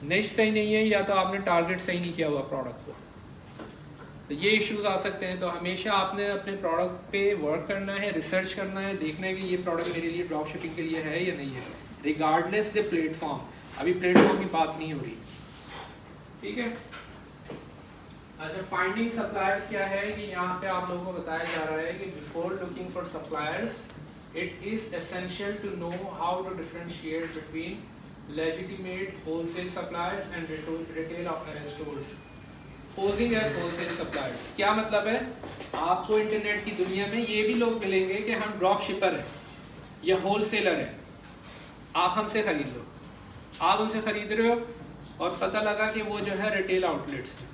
निश सही नहीं है, या तो आपने टारगेट सही नहीं किया हुआ प्रोडक्ट को। तो ये इश्यूज आ सकते हैं। तो हमेशा आपने अपने प्रोडक्ट पे वर्क करना है, रिसर्च करना है, देखना है कि ये प्रोडक्ट मेरे लिए ड्रॉप शिपिंग के लिए है या नहीं है, रिगार्डलेस द प्लेटफॉर्म। अभी प्लेटफॉर्म की बात नहीं हो रही, ठीक है। अच्छा, फाइंडिंग सप्लायर्स क्या है कि यहाँ पे आप लोगों को बताया जा रहा है कि before looking for suppliers it is essential to know how to differentiate between legitimate wholesale suppliers and retail organised stores posing as wholesale suppliers. क्या मतलब है, आपको इंटरनेट की दुनिया में ये भी लोग मिलेंगे कि हम ड्रॉप शिपर हैं या होलसेलर हैं, आप हमसे खरीद लो, आप उनसे खरीद रहे हो और पता लगा कि वो जो है रिटेल आउटलेट्स हैं।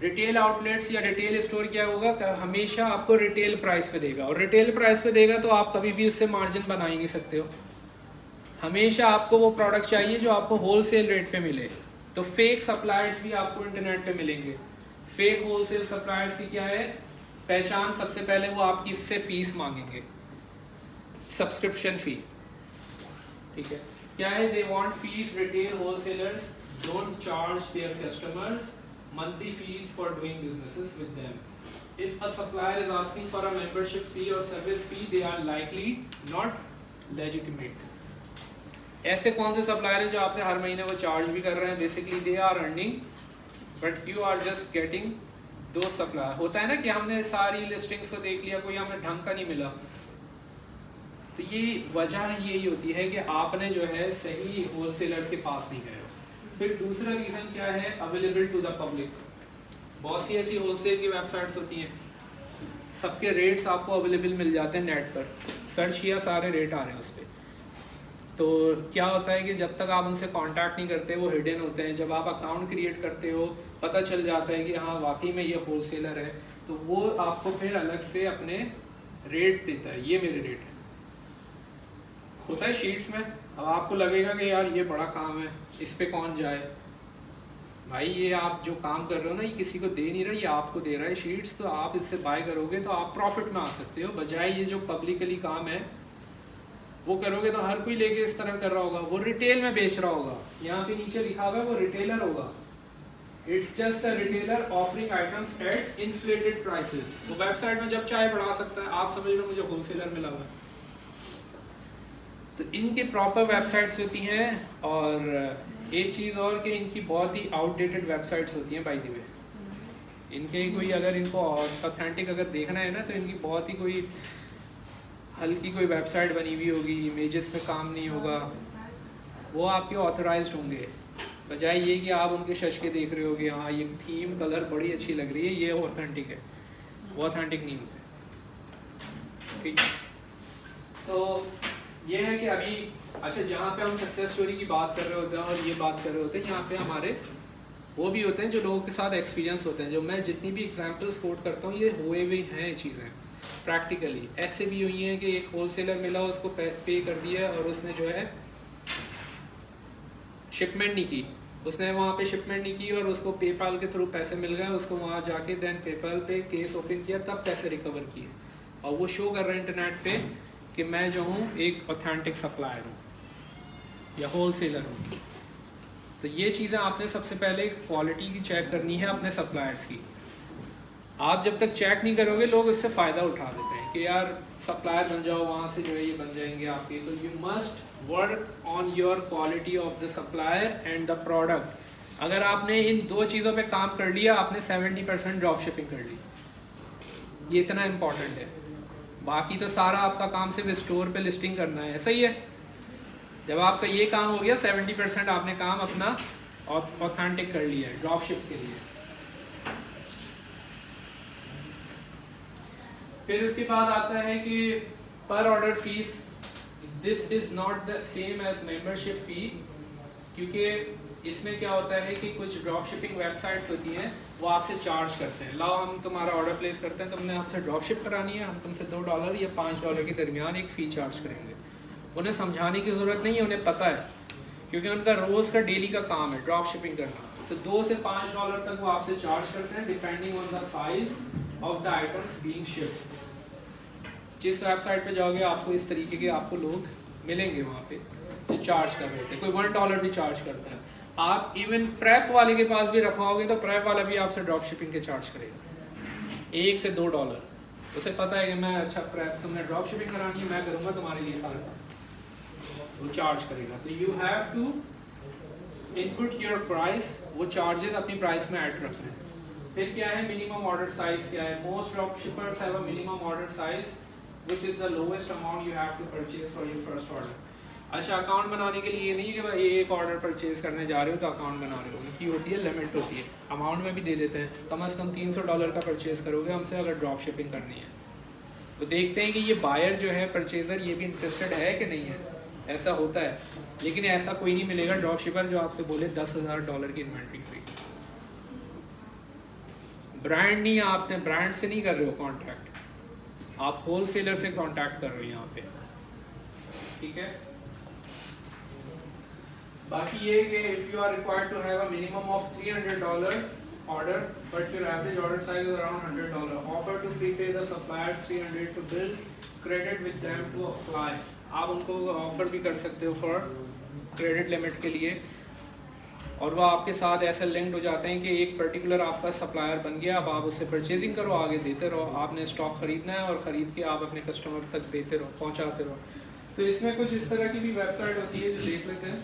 रिटेल आउटलेट्स या रिटेल स्टोर क्या होगा, हमेशा आपको रिटेल प्राइस पे देगा, और रिटेल प्राइस पे देगा तो आप कभी भी उससे मार्जिन बना ही नहीं सकते हो। हमेशा आपको वो प्रोडक्ट चाहिए जो आपको होलसेल रेट पे मिले। तो फेक सप्लायर्स भी आपको इंटरनेट पे मिलेंगे। फेक होलसेल सप्लायर्स की क्या है पहचान, सबसे पहले वो आपकी इससे फीस मांगेंगे, सब्सक्रिप्शन फी, ठीक है। क्या है, they want fees, retail wholesalers don't charge their customers monthly fees for doing businesses with them. If a supplier is asking for a membership fee or service fee, they are likely not legitimate. ऐसे कौन से supplier हैं जो आपसे हर महीने वो charge भी कर रहे हैं, basically they are earning but you are just getting दो सप्लायर। होता है ना कि हमने सारी लिस्टिंग्स को देख लिया, कोई हमें ढंग का नहीं मिला, तो ये वजह यही होती है कि आपने जो है सही होलसेलर्स के पास नहीं गए हो। फिर दूसरा रीज़न क्या है, अवेलेबल टू द पब्लिक। बहुत सी ऐसी होलसेल की वेबसाइट्स होती हैं, सबके रेट्स आपको अवेलेबल मिल जाते हैं नेट पर, सर्च किया सारे रेट आ रहे हैं उस पर। तो क्या होता है कि जब तक आप उनसे कांटेक्ट नहीं करते वो हिडन होते हैं। जब आप अकाउंट क्रिएट करते हो पता चल जाता है कि हाँ वाकई में ये होलसेलर है, तो वो आपको फिर अलग से अपने रेट देता है, ये मेरे रेट है, होता है शीट्स में। अब आपको लगेगा कि यार ये बड़ा काम है, इस पे कौन जाए। भाई ये आप जो काम कर रहे हो ना, ये किसी को दे नहीं रहा, ये आपको दे रहा है शीट्स, तो आप इससे बाय करोगे तो आप प्रॉफिट में आ सकते हो। बजाय ये जो पब्लिकली काम है वो करोगे तो हर कोई लेके इस तरह कर रहा होगा, वो रिटेल में बेच रहा होगा। यहाँ पे नीचे लिखा हुआ है वो रिटेलर होगा, it's just a retailer offering items eight inflated prices. वो वेबसाइट में जब चाहे बढ़ा सकता है, आप समझ लो मुझे होलसेलर मिला हुआ है। तो इनकी प्रॉपर वेबसाइट्स होती हैं, और एक चीज़ और कि इनकी बहुत ही आउटडेटेड वेबसाइट्स होती हैं बाय द वे। इनके कोई अगर इनको ऑथेंटिक अगर देखना है ना, तो इनकी बहुत ही कोई हल्की कोई वेबसाइट बनी हुई होगी, इमेजेस पे काम नहीं होगा, वो आपके ऑथराइज्ड होंगे। बजाय ये कि आप उनके शश के देख रहे होगे, हाँ ये थीम कलर बड़ी अच्छी लग रही है, ये ऑथेंटिक है, वो ऑथेंटिक नहीं होते। ठीक, तो ये है कि अभी अच्छा जहाँ पे हम सक्सेस स्टोरी की बात कर रहे होते हैं और ये बात कर रहे होते हैं, यहाँ पे हमारे वो भी होते हैं जो लोगों के साथ एक्सपीरियंस होते हैं। जो मैं जितनी भी एग्जांपल्स कोट करता हूँ ये हुए हुए हैं चीज़ें प्रैक्टिकली। ऐसे भी हुई हैं कि एक होलसेलर मिला, उसको पे कर दिया और उसने जो है शिपमेंट नहीं की, उसने वहाँ पे शिपमेंट नहीं की और उसको पेपाल के थ्रू पैसे मिल गए, उसको वहाँ जाके देन पेपाल पे केस ओपन किया, तब पैसे रिकवर किए, और वो शो कर रहे हैं इंटरनेट पे कि मैं जो हूँ एक ऑथेंटिक सप्लायर हूँ या होलसेलर हूँ। तो ये चीज़ें आपने सबसे पहले क्वालिटी की चेक करनी है अपने सप्लायर्स की। आप जब तक चेक नहीं करोगे लोग इससे फ़ायदा उठा देते हैं कि यार सप्लायर बन जाओ, वहाँ से जो है ये बन जाएंगे आपके। तो you must work on your quality of the supplier and the product. अगर आपने इन दो चीज़ों पे काम कर लिया, आपने 70% ड्रॉप शिपिंग कर ली। ये इतना इम्पॉर्टेंट है। बाकी तो सारा आपका काम सिर्फ स्टोर पे लिस्टिंग करना है, सही है। जब आपका ये काम हो गया 70% आपने काम अपना ऑथेंटिक कर लिया है ड्रॉप शिप के लिए। फिर उसके बाद आता है कि पर order fees, this is not the same as membership fee, क्योंकि इसमें क्या होता है कि कुछ ड्रॉप शिपिंग वेबसाइट्स होती हैं वो आपसे चार्ज करते हैं। लाओ हम तुम्हारा ऑर्डर प्लेस करते हैं, तुमने हमसे ड्रॉप शिप करानी है, हम तुमसे $2 या $5 के दरमियान एक फ़ी चार्ज करेंगे। उन्हें समझाने की ज़रूरत नहीं है, उन्हें पता है, क्योंकि उनका रोज़ का डेली का काम है ड्रॉप शिपिंग करना। तो $2 से $5 तक वो आपसे चार्ज करते हैं depending on the size of the items being shipped. जिस वेबसाइट पे जाओगे आपको इस तरीके के आपको लोग मिलेंगे वहाँ पे जो चार्ज कर रहे थे। कोई $1 भी चार्ज करता है। आप इवन प्रेप वाले के पास भी रखवाओगे तो प्रेप वाला भी आपसे ड्रॉप शिपिंग के चार्ज करेगा $1 से $2। उसे पता है कि मैं अच्छा प्रेप तुमने ड्रॉप शिपिंग करानी है, मैं करूँगा तुम्हारे लिए सारा काम, वो चार्ज करेगा। तो you have to input your price, वो चार्जेस अपनी प्राइस में ऐड रखना है। फिर क्या है मिनिमम ऑर्डर साइज क्या है। Most drop shippers have a minimum order size which is the lowest amount you have to purchase for your first order। अच्छा अकाउंट बनाने के लिए ये नहीं कि भाई एक ऑर्डर परचेज करने जा रहे हो तो अकाउंट बना रहे हो, उनकी होती है लिमिट होती है, अमाउंट में भी दे देते हैं। कम से कम $300 का परचेज करोगे हमसे अगर ड्रॉप शिपिंग करनी है। तो देखते हैं कि ये बायर जो है परचेजर ये भी इंटरेस्टेड है कि नहीं है, ऐसा होता है। लेकिन ऐसा कोई नहीं मिलेगा ड्रॉप शिपर जो आपसे बोले $10,000 की इन्वेंट्री खरीद। ब्रांड नहीं, आपने ब्रांड से नहीं कर रहे हो कॉन्ट्रैक्ट, आप होलसेलर से कांटेक्ट कर रहे हैं यहाँ पे, ठीक है। बाकी ये कि if you are required to have a minimum of $300 order but your average order size is around $100, offer to prepay the suppliers $300 to build credit with them to apply. आप उनको ऑफर भी कर सकते हो फॉर क्रेडिट लिमिट के लिए, और वो आपके साथ ऐसे लिंक्ड हो जाते हैं कि एक पर्टिकुलर आपका सप्लायर बन गया, अब आप उससे परचेजिंग करो, आगे देते रहो। आपने स्टॉक ख़रीदना है और ख़रीद के आप अपने कस्टमर तक देते रहो, पहुंचाते रहो। तो इसमें कुछ इस तरह की भी वेबसाइट होती है जो देख लेते हैं।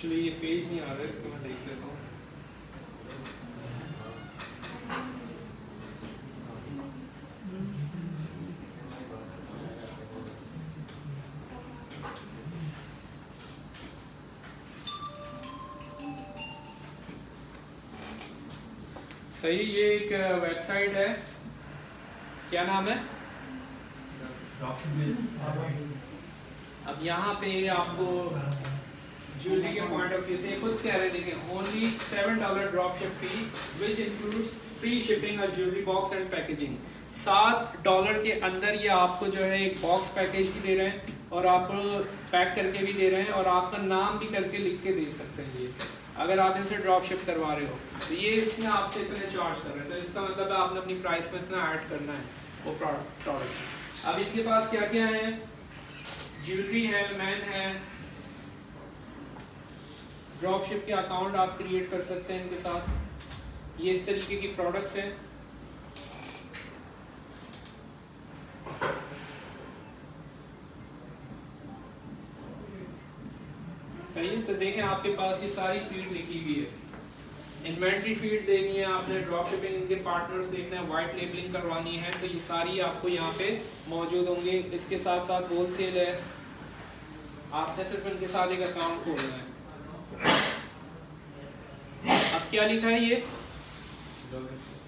चलिए ये पेज नहीं आ रहा है, इसको मैं देख लेता हूँ। सही, ये एक वेबसाइट है, क्या नाम है? अब यहाँ पे आपको ज्वेलरी के पॉइंट ऑफ व्यू से खुद कह रहे देखें, only $7 drop ship fee which includes free shipping और ज्वेलरी बॉक्स एंड पैकेजिंग। $7 के अंदर ये आपको जो है एक बॉक्स पैकेज भी दे रहे हैं और आप पैक करके भी दे रहे हैं और आपका नाम भी करके लिख के दे सकते हैं। ये अगर आप इनसे ड्रॉप शिप करवा रहे हो तो ये इसमें आपसे इतने चार्ज कर रहे हैं, तो इसका मतलब है आपने अपनी प्राइस में इतना ऐड करना है वो प्रोडक्ट। अब इनके पास क्या क्या है? ज्वेलरी है, मैन है, ड्रॉप शिप के अकाउंट आप क्रिएट कर सकते हैं इनके साथ। ये इस तरीके की प्रोडक्ट्स हैं। सही है, तो देखें आपके पास ये सारी फील्ड लिखी हुई है। इन्वेंट्री फील्ड देखनी है आपने, ड्रॉप शिपिंग इनके पार्टनर्स देखना है, वाइट लेबलिंग करवानी है, तो ये सारी आपको यहाँ पे मौजूद होंगे। इसके साथ साथ होलसेल है, आपने सिर्फ इनके साथ एक अकाउंट खोलना है। अब क्या लिखा है ये?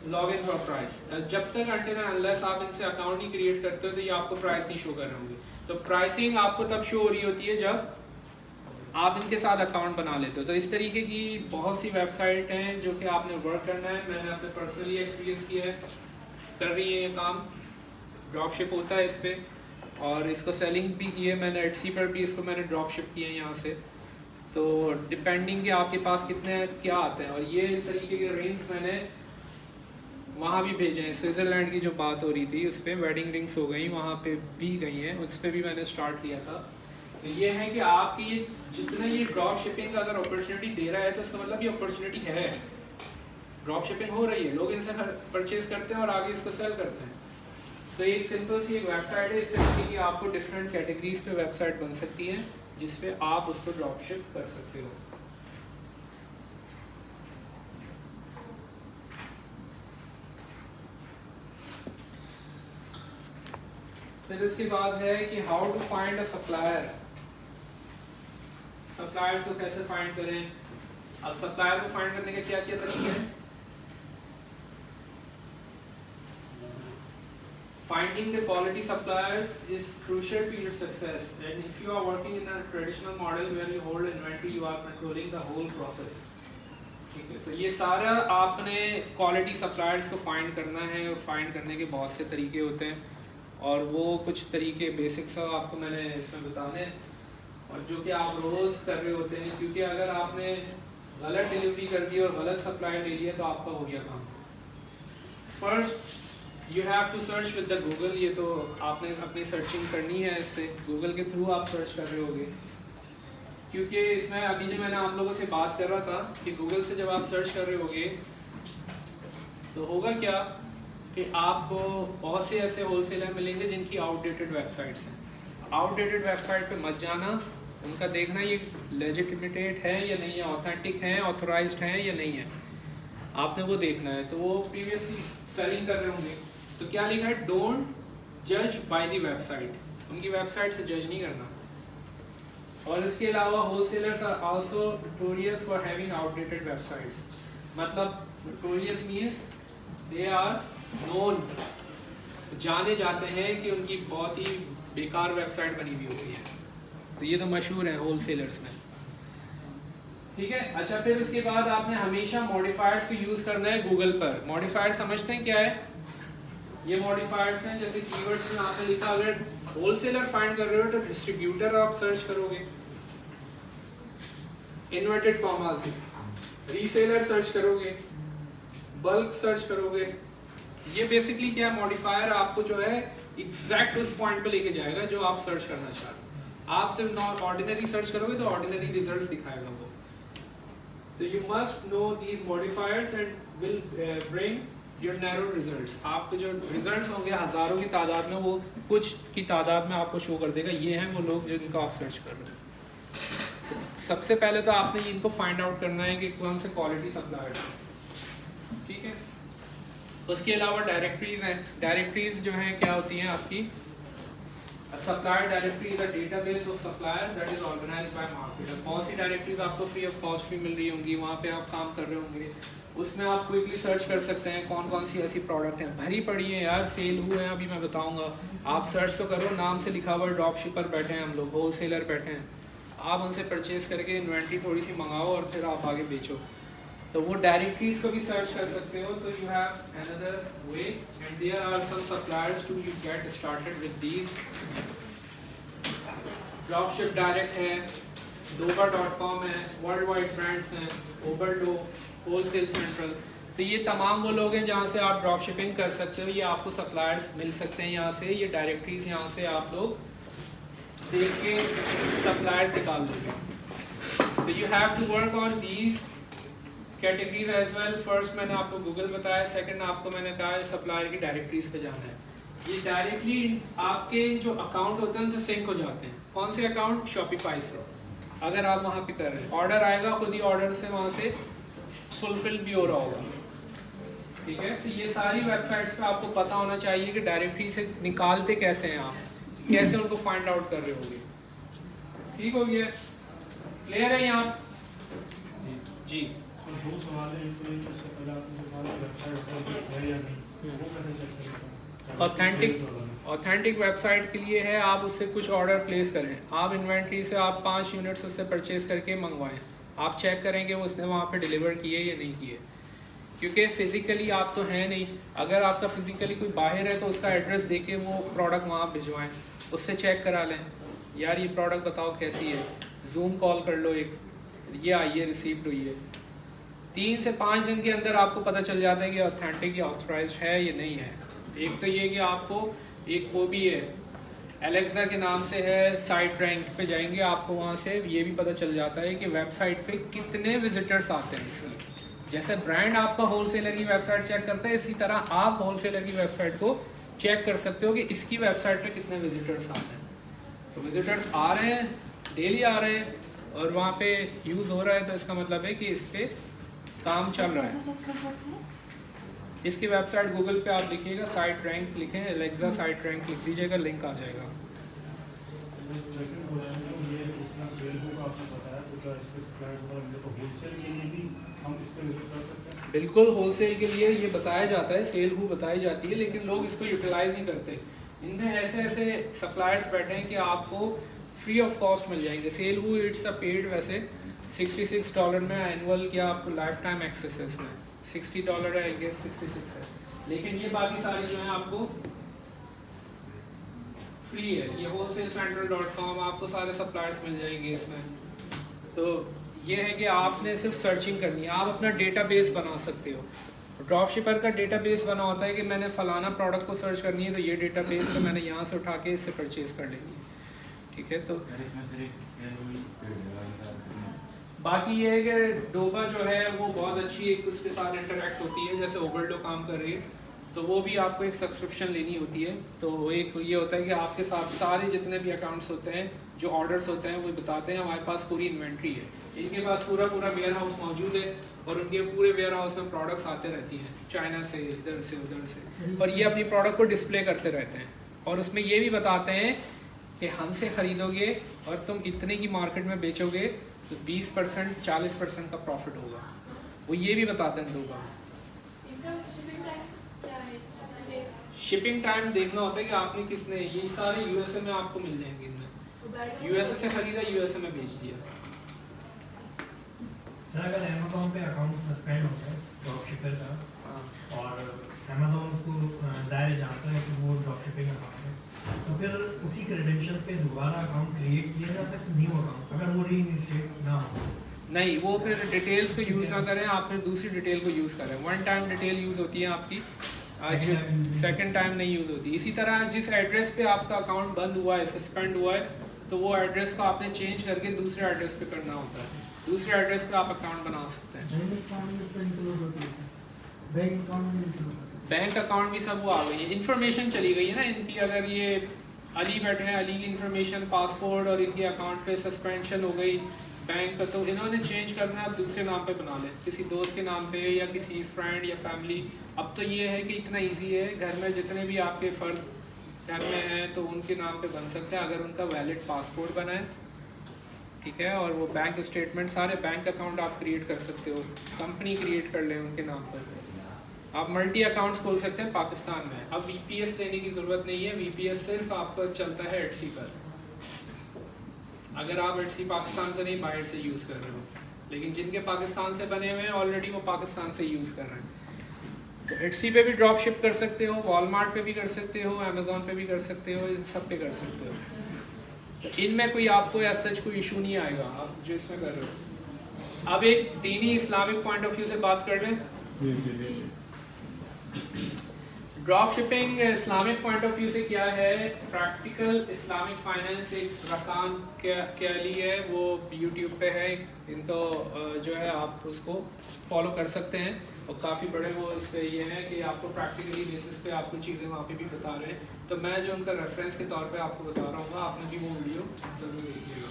Login for price. जब तक अंटिल अनलेस आप इनसे अकाउंट ही क्रिएट करते हो तो ये आपको प्राइस नहीं शो कर रहे होंगे। तो प्राइसिंग आपको तब शो हो रही होती है जब आप इनके साथ अकाउंट बना लेते हो। तो इस तरीके की बहुत सी वेबसाइट हैं जो कि आपने वर्क करना है। मैंने अपने पर्सनली एक्सपीरियंस किया है, कर रही है ये काम, ड्रॉप शिप होता है इस पर और इसको सेलिंग भी की है मैंने। एटसी पर भी इसको मैंने ड्रॉप शिप किया है यहाँ से। तो डिपेंडिंग कि आपके पास कितने क्या आते हैं। और ये इस तरीके के रिंग्स मैंने वहाँ भी भेजे हैं। स्विट्ज़रलैंड की जो बात हो रही थी उस पर वेडिंग रिंग्स हो गई, वहाँ पे भी गई हैं, उस पर भी मैंने स्टार्ट किया था। तो ये है कि आपकी ये जितना ये ड्रॉप शिपिंग का अगर अपॉर्चुनिटी दे रहा है तो इसका मतलब ये अपॉर्चुनिटी है, ड्रॉप शिपिंग हो रही है, लोग इनसे परचेज करते हैं और आगे इसको सेल करते हैं। तो एक सिंपल सी एक वेबसाइट है। इस तरीके की आपको डिफरेंट कैटेगरीज पे वेबसाइट बन सकती है जिस पे आप उसको ड्रॉप शिप कर सकते हो। फिर इसके बाद है कि how to find a supplier. Suppliers को कैसे फाइंड करें? अब सप्लायर को फाइंड करने के क्या क्या तरीके हैं? Finding the quality suppliers is crucial to your success, and if you are working in a traditional model where you hold inventory, you are controlling the whole process. ठीक है, तो ये सारा आपने क्वालिटी सप्लायर्स को फाइंड करना है और फाइंड करने के बहुत से तरीके होते हैं और वो कुछ तरीके बेसिक्स आपको मैंने इसमें बताने हैं और जो कि आप रोज़ कर रहे होते हैं। क्योंकि अगर आपने गलत डिलीवरी कर दी और गलत सप्लाई ले लिया तो आपका हो गया काम। First you have to search with the Google. ये तो आपने अपनी सर्चिंग करनी है, इससे गूगल के थ्रू आप सर्च कर रहे होगे। क्योंकि इसमें अभी जो मैंने आप लोगों से बात कर रहा था कि गूगल से जब आप सर्च कर रहे होगे तो होगा क्या कि आपको बहुत से ऐसे होलसेलर मिलेंगे जिनकी आउटडेटेड वेबसाइट्स हैं। आउटडेटेड वेबसाइट पे मत जाना, उनका देखना ये लेजिटिमेटेड है या नहीं है, ऑथेंटिक है, ऑथोराइज्ड है या नहीं है, आपने वो देखना है। तो वो प्रीवियसली सेलिंग कर रहे होंगे। तो क्या लिखा है? डोंट जज बाय द वेबसाइट। उनकी वेबसाइट से जज नहीं करना। और इसके अलावा wholesalers are also notorious for having outdated websites. मतलब notorious means they are known, जाने जाते हैं कि उनकी बहुत ही बेकार वेबसाइट बनी हुई होती है। तो ये तो मशहूर है होलसेलर्स में। ठीक है। अच्छा, फिर उसके बाद आपने हमेशा मॉडिफायर्स को यूज करना है गूगल पर। मॉडिफायर समझते हैं क्या है? ये मॉडिफायर्स हैं, जैसे कीवर्ड्स में आपने लिखा, अगर होलसेलर फाइंड कर रहे हो तो डिस्ट्रीब्यूटर आप सर्च करोगे, इन्वर्टेड कॉमास, रीसेलर सर्च करोगे, बल्क सर्च करोगे। ये बेसिकली क्या है, मॉडिफायर आपको जो है एग्जैक्ट उस पॉइंट पे लेके जाएगा जो आप सर्च करना चाहते हो। आप सिर्फ नॉन ऑर्डिनरी सर्च करोगे तो ऑर्डिनरी रिजल्ट्स दिखाएगा वो। तो you must know these modifiers and will bring your narrow results. आपके जो रिजल्ट्स होंगे हज़ारों की तादाद में, वो कुछ की तादाद में आपको शो कर देगा, ये हैं वो लोग जिनको आप सर्च कर रहे हो। सबसे पहले तो आपने इनको फाइंड आउट करना है कि कौन से क्वालिटी सप्लायर है, ठीक है। उसके अलावा डायरेक्टरीज हैं। डायरेक्टरीज जो हैं क्या होती हैं आपकी, supplier directory is a database of supplier that is organised by marketer. बहुत सी डायरेक्टरीज आपको फ्री ऑफ कॉस्ट भी मिल रही होंगी, वहाँ पे आप काम कर रहे होंगे, उसमें आप क्विकली सर्च कर सकते हैं कौन कौन सी ऐसी प्रोडक्ट हैं। भरी पड़ी है यार, सेल हुए हैं, अभी मैं बताऊंगा। आप सर्च तो करो, नाम से लिखा हुआ ड्रॉप शिपर बैठे हैं, हम लोग होलसेलर बैठे हैं, आप उनसे परचेज करके इन्वेंट्री थोड़ी सी मंगाओ और फिर आप आगे बेचो। तो वो डायरेक्टरीज को भी सर्च कर सकते हो। तो you have another way and there are some suppliers to you get started with these. Dropship direct है, doba.com है, वर्ल्ड वाइड ब्रांड्स हैं, ओबरडो, होलसेल सेंट्रल। तो ये तमाम वो लोग हैं जहाँ से आप ड्रॉप शिपिंग कर सकते हो। ये आपको सप्लायर्स मिल सकते हैं यहाँ से, ये डायरेक्टरीज यहाँ से आप लोग देख के सप्लायर्स निकाल दोगे। तो you have to work on these categories as well. First मैंने आपको गूगल बताया, सेकंड आपको मैंने कहा सप्लायर की डायरेक्टरीज पे जाना है। ये डायरेक्टली आपके जो अकाउंट होते हैं उनसे सिंक हो जाते हैं। कौन से अकाउंट? शॉपिफाई से। अगर आप वहाँ पे कर रहे हैं, ऑर्डर आएगा, खुद ही ऑर्डर से वहाँ से फुलफिल भी हो रहा होगा, ठीक है। तो ये सारी वेबसाइट्स पे आपको पता होना चाहिए कि डायरेक्टरी से निकालते कैसे हैं आप, कैसे उनको फाइंड आउट कर रहे होंगे। ठीक हो गया, क्लियर है यहाँ? जी दो सवाल है, एक तो ये कि सबसे पहले आपने जो कहा वेबसाइट है या नहीं, वो कैसे चेक करें? ऑथेंटिक वेबसाइट के लिए है, आप उससे कुछ ऑर्डर प्लेस करें। आप इन्वेंट्री से आप 5 यूनिट्स उससे परचेज करके मंगवाएं, आप चेक करेंगे वो उसने वहाँ पे डिलीवर किए या नहीं किए, क्योंकि फ़िज़िकली आप तो हैं नहीं। अगर आपका फ़िज़िकली कोई बाहर है तो उसका एड्रेस दे के वो प्रोडक्ट वहाँ भिजवाएं, उससे चेक करा लें, यार ये प्रोडक्ट बताओ कैसी है, जूम कॉल कर लो, एक ये आई है, रिसीव्ड हुई है। 3 से 5 दिन के अंदर आपको पता चल जाता है कि ऑथेंटिक या ऑथराइज्ड है या नहीं है। एक तो ये कि आपको एक वो भी है, एलेक्सा के नाम से है, साइट रैंक पे जाएंगे, आपको वहाँ से ये भी पता चल जाता है कि वेबसाइट पे कितने विजिटर्स आते हैं। इसलिए जैसे ब्रांड आपका होलसेलर की वेबसाइट चेक करता है, इसी तरह आप होलसेलर की वेबसाइट को चेक कर सकते हो कि इसकी वेबसाइट पे कितने विजिटर्स आते हैं। तो विजिटर्स आ रहे हैं, डेली आ रहे हैं और वहाँ पे यूज़ हो रहा है, तो इसका मतलब है कि इस पर काम चल रहा है। इसकी वेबसाइट गूगल पे आप लिखिएगा, साइट रैंक लिखें, एलेक्सा साइट रैंक लिख दीजिएगा, लिंक आ जाएगा। सेकंड क्वेश्चन ये इसका सेल बुक आपने बताया, तो क्या इसके सप्लायर को मिले तो होलसेल के लिए भी हम इस पर विजिट कर सकते हैं? बिल्कुल, होलसेल के लिए ये बताया जाता है, सेल बुक बताई जाती है, लेकिन लोग इसको यूटिलाइज नहीं करते। इनमें ऐसे ऐसे सप्लायर्स बैठे हैं कि आपको फ्री ऑफ कॉस्ट मिल जाएंगे। Cell book it's a paid, वैसे $66 में एनुअल, क्या आपको लाइफ टाइम एक्सेस है इसमें, $60 है, आई गेस 66 है, लेकिन ये बाकी सारी जो है आपको फ्री है। ये wholesalecentralcom, आपको सारे सप्लायर्स मिल जाएंगे इसमें। तो ये है कि आपने सिर्फ सर्चिंग करनी है, आप अपना डेटाबेस बना सकते हो। ड्रॉप शिपर का डेटाबेस बना होता है कि मैंने फलाना प्रोडक्ट को सर्च करनी है, तो ये डेटाबेस से मैंने यहाँ से उठा के इससे परचेज कर लेनी है, ठीक है। तो बाकी ये है कि डोबा जो है वो बहुत अच्छी एक उसके साथ इंटरेक्ट होती है, जैसे ओबरडो काम कर रही है, तो वो भी आपको एक सब्सक्रिप्शन लेनी होती है। तो एक ये होता है कि आपके साथ सारे जितने भी अकाउंट्स होते हैं, जो ऑर्डर्स होते हैं, वो बताते हैं हमारे पास पूरी इन्वेंट्री है, इनके पास पूरा वेयर हाउस मौजूद है और उनके पूरे वेयर हाउस में प्रोडक्ट्स आते रहती हैं, चाइना से, इधर से उधर से, और ये अपनी प्रोडक्ट को डिस्प्ले करते रहते हैं। और उसमें ये भी बताते हैं कि हमसे ख़रीदोगे और तुम इतने की मार्केट में बेचोगे तो 20% 40% का प्रॉफिट होगा, वो ये भी बताते हैं डोबा। शिपिंग टाइम देखना होता है कि आपने किसने, ये सारे यूएसए में आपको मिल जाएंगे, इनमें यूएसए से खरीदा, यूएसए में बेच दिया। सर अगर अमेज़ॉन पे अकाउंट सस्पेंड हो जाए ड्रॉपशिपर का और अमेज़ॉन उसको दायरे जानता है कि वो ड्रॉपशिपिंग अकाउंट है, तो फिर उसी क्रेडेंशियल पे दोबारा अकाउंट क्रिएट किया जा सकता, न्यू अकाउंट, अगर वो रीइंस्टेट ना हो? नहीं, वो फिर डिटेल्स को यूज़ ना करें, आप फिर दूसरी डिटेल को यूज़ करें। वन टाइम डिटेल यूज़ होती है आपकी, आज सेकंड टाइम नहीं यूज़ होती। इसी तरह जिस एड्रेस पे आपका अकाउंट बंद हुआ है, सस्पेंड हुआ है, तो वो एड्रेस को आपने चेंज करके दूसरे एड्रेस पे करना होता है। दूसरे एड्रेस पे आप अकाउंट बना सकते हैं। बैंक अकाउंट भी सब वो आ गई है, इन्फॉर्मेशन चली गई है ना इनकी। अगर ये अली बैठे हैं, अली की इन्फॉर्मेशन, पासपोर्ट और इनके अकाउंट पे सस्पेंशन हो गई बैंक का, तो इन्होंने चेंज करना है, आप दूसरे नाम पे बना लें, किसी दोस्त के नाम पे या किसी फ्रेंड या फैमिली। अब तो ये है कि इतना इजी है, घर में जितने भी आपके फ़र्द घर में हैं तो उनके नाम पे बन सकते हैं, अगर उनका वैलिड पासपोर्ट बना है, ठीक है, और वो बैंक स्टेटमेंट, सारे बैंक अकाउंट आप क्रिएट कर सकते हो, कंपनी क्रिएट कर लें उनके नाम पर। आप मल्टी अकाउंट्स खोल सकते हैं पाकिस्तान में। अब VPS लेने की ज़रूरत नहीं है, VPS सिर्फ आपका चलता है Etsy पर। अगर आप Etsy पाकिस्तान से नहीं, बाहर से यूज़ कर रहे हो, लेकिन जिनके पाकिस्तान से बने हुए हैं ऑलरेडी, वो पाकिस्तान से यूज़ कर रहे हैं, तो Etsy पे भी ड्रॉप शिप कर सकते हो, वॉलमार्ट पे भी कर सकते हो, अमेज़ॉन पे भी कर सकते हो, इन सब पे कर सकते हो। तो इनमें कोई आपको ऐसा सच कोई इशू नहीं आएगा आप जो इसमें कर रहे हो। अब एक दीनी इस्लामिक पॉइंट ऑफ व्यू से बात कर लें। Drop shipping Islamic point of view से क्या है, प्रैक्टिकल इस्लामिक फाइनेंस एक रकान के लिए है, वो यूट्यूब पे है, इनको जो है आप उसको फॉलो कर सकते हैं, और काफ़ी बड़े वो इस पे ये है कि आपको प्रैक्टिकली बेसिस पे आपको चीज़ें वहाँ पे भी बता रहे हैं। तो मैं जो उनका रेफरेंस के तौर पे आपको बता रहा हूँ, आपने भी वो वीडियो ज़रूर देखिएगा।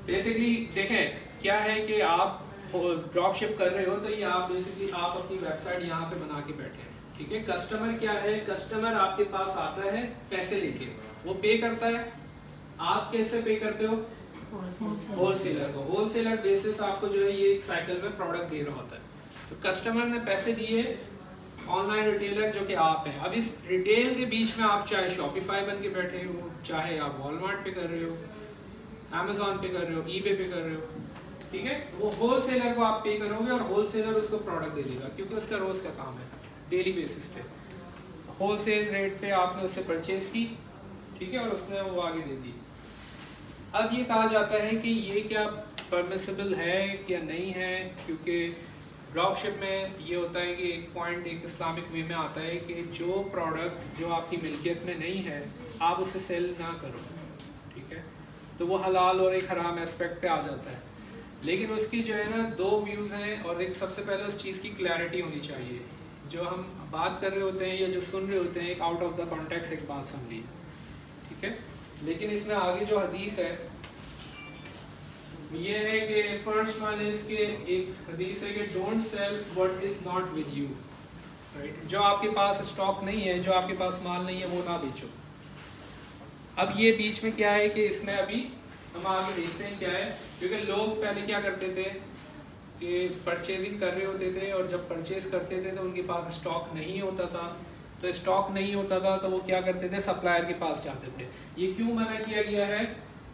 बेसिकली देखें क्या है कि आप ड्रॉप शिप कर रहे हो, तो ये आप बेसिकली आप अपनी वेबसाइट यहाँ पे बना के बैठे हैं, ठीक है। कस्टमर क्या है, कस्टमर आपके पास आता है पैसे लेके, वो पे करता है, आप कैसे पे करते हो, होलसेलर को। होलसेलर बेसिस आपको जो है ये एक साइकिल में प्रोडक्ट दे रहा होता है। तो कस्टमर ने पैसे दिए, ऑनलाइन रिटेलर जो कि आप हैं, अब इस रिटेल के बीच में आप चाहे शॉपिफाई बन के बैठे हो, चाहे आप वॉलमार्ट पे कर रहे हो, अमेज़ॉन पे कर रहे हो, ईबे पे कर रहे हो, ठीक है, वो होलसेलर को आप पे करोगे और होलसेलर उसको प्रोडक्ट दे देगा, क्योंकि उसका रोज का काम है, डेली बेसिस पे होलसेल रेट पे आपने उससे परचेज की, ठीक है, और उसने वो आगे दे दी। अब ये कहा जाता है कि ये क्या परमिसिबल है क्या नहीं है, क्योंकि ड्रॉप शिप में ये होता है कि एक पॉइंट एक इस्लामिक वे में आता है कि जो प्रोडक्ट जो आपकी मिल्कियत में नहीं है आप उसे सेल ना करो, ठीक है, तो वो हलाल और एक हराम एस्पेक्ट पे आ जाता है। लेकिन उसकी जो है ना दो व्यूज़ हैं, और एक सबसे पहले उस चीज़ की क्लैरिटी होनी चाहिए। जो हम बात कर रहे होते हैं या जो सुन रहे होते हैं, एक आउट ऑफ द कॉन्टेक्स्ट एक बात सुन ली, ठीक है। लेकिन इसमें आगे जो हदीस है ये है कि फर्स्ट वन इज के एक हदीस है कि don't sell what is not with you, right. जो आपके पास स्टॉक नहीं है, जो आपके पास माल नहीं है, वो ना बेचो। अब ये बीच में क्या है कि इसमें अभी हम आगे देखते हैं क्या है, क्योंकि लोग पहले क्या करते थे कि परचेजिंग कर रहे होते थे, और जब परचेज करते थे तो उनके पास स्टॉक नहीं होता था, तो स्टॉक नहीं होता था तो वो क्या करते थे, सप्लायर के पास जाते थे। ये क्यों मना किया गया है,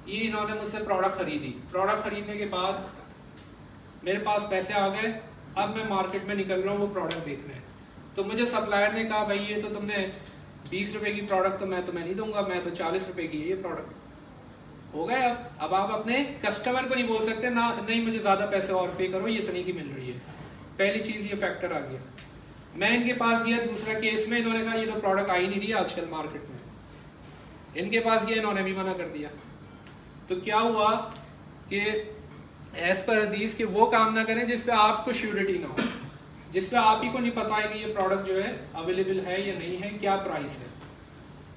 ये इन्होंने मुझसे प्रोडक्ट खरीदी, प्रोडक्ट खरीदने के बाद मेरे पास पैसे आ गए, अब मैं मार्केट में निकल रहा हूँ वो प्रोडक्ट देखने, तो मुझे सप्लायर ने कहा भाई ये तो तुमने 20 रुपए की प्रोडक्ट तो मैं तुम्हें नहीं दूंगा, मैं तो 40 रुपए की है ये प्रोडक्ट, हो गए। अब आप अपने कस्टमर को नहीं बोल सकते ना, नहीं मुझे ज़्यादा पैसे और पे करो, ये इतनी की मिल रही है। पहली चीज़ ये फैक्टर आ गया। मैं इनके पास गया, दूसरा केस में इन्होंने कहा ये तो प्रोडक्ट आ ही नहीं रही आजकल मार्केट में, इनके पास गया, इन्होंने भी मना कर दिया। तो क्या हुआ कि एज पर हदीस कि वो काम ना करें जिस पे आपको श्योरिटी ना हो, जिस पे आप ही को नहीं पता है कि ये प्रोडक्ट जो है अवेलेबल है या नहीं है, क्या प्राइस है।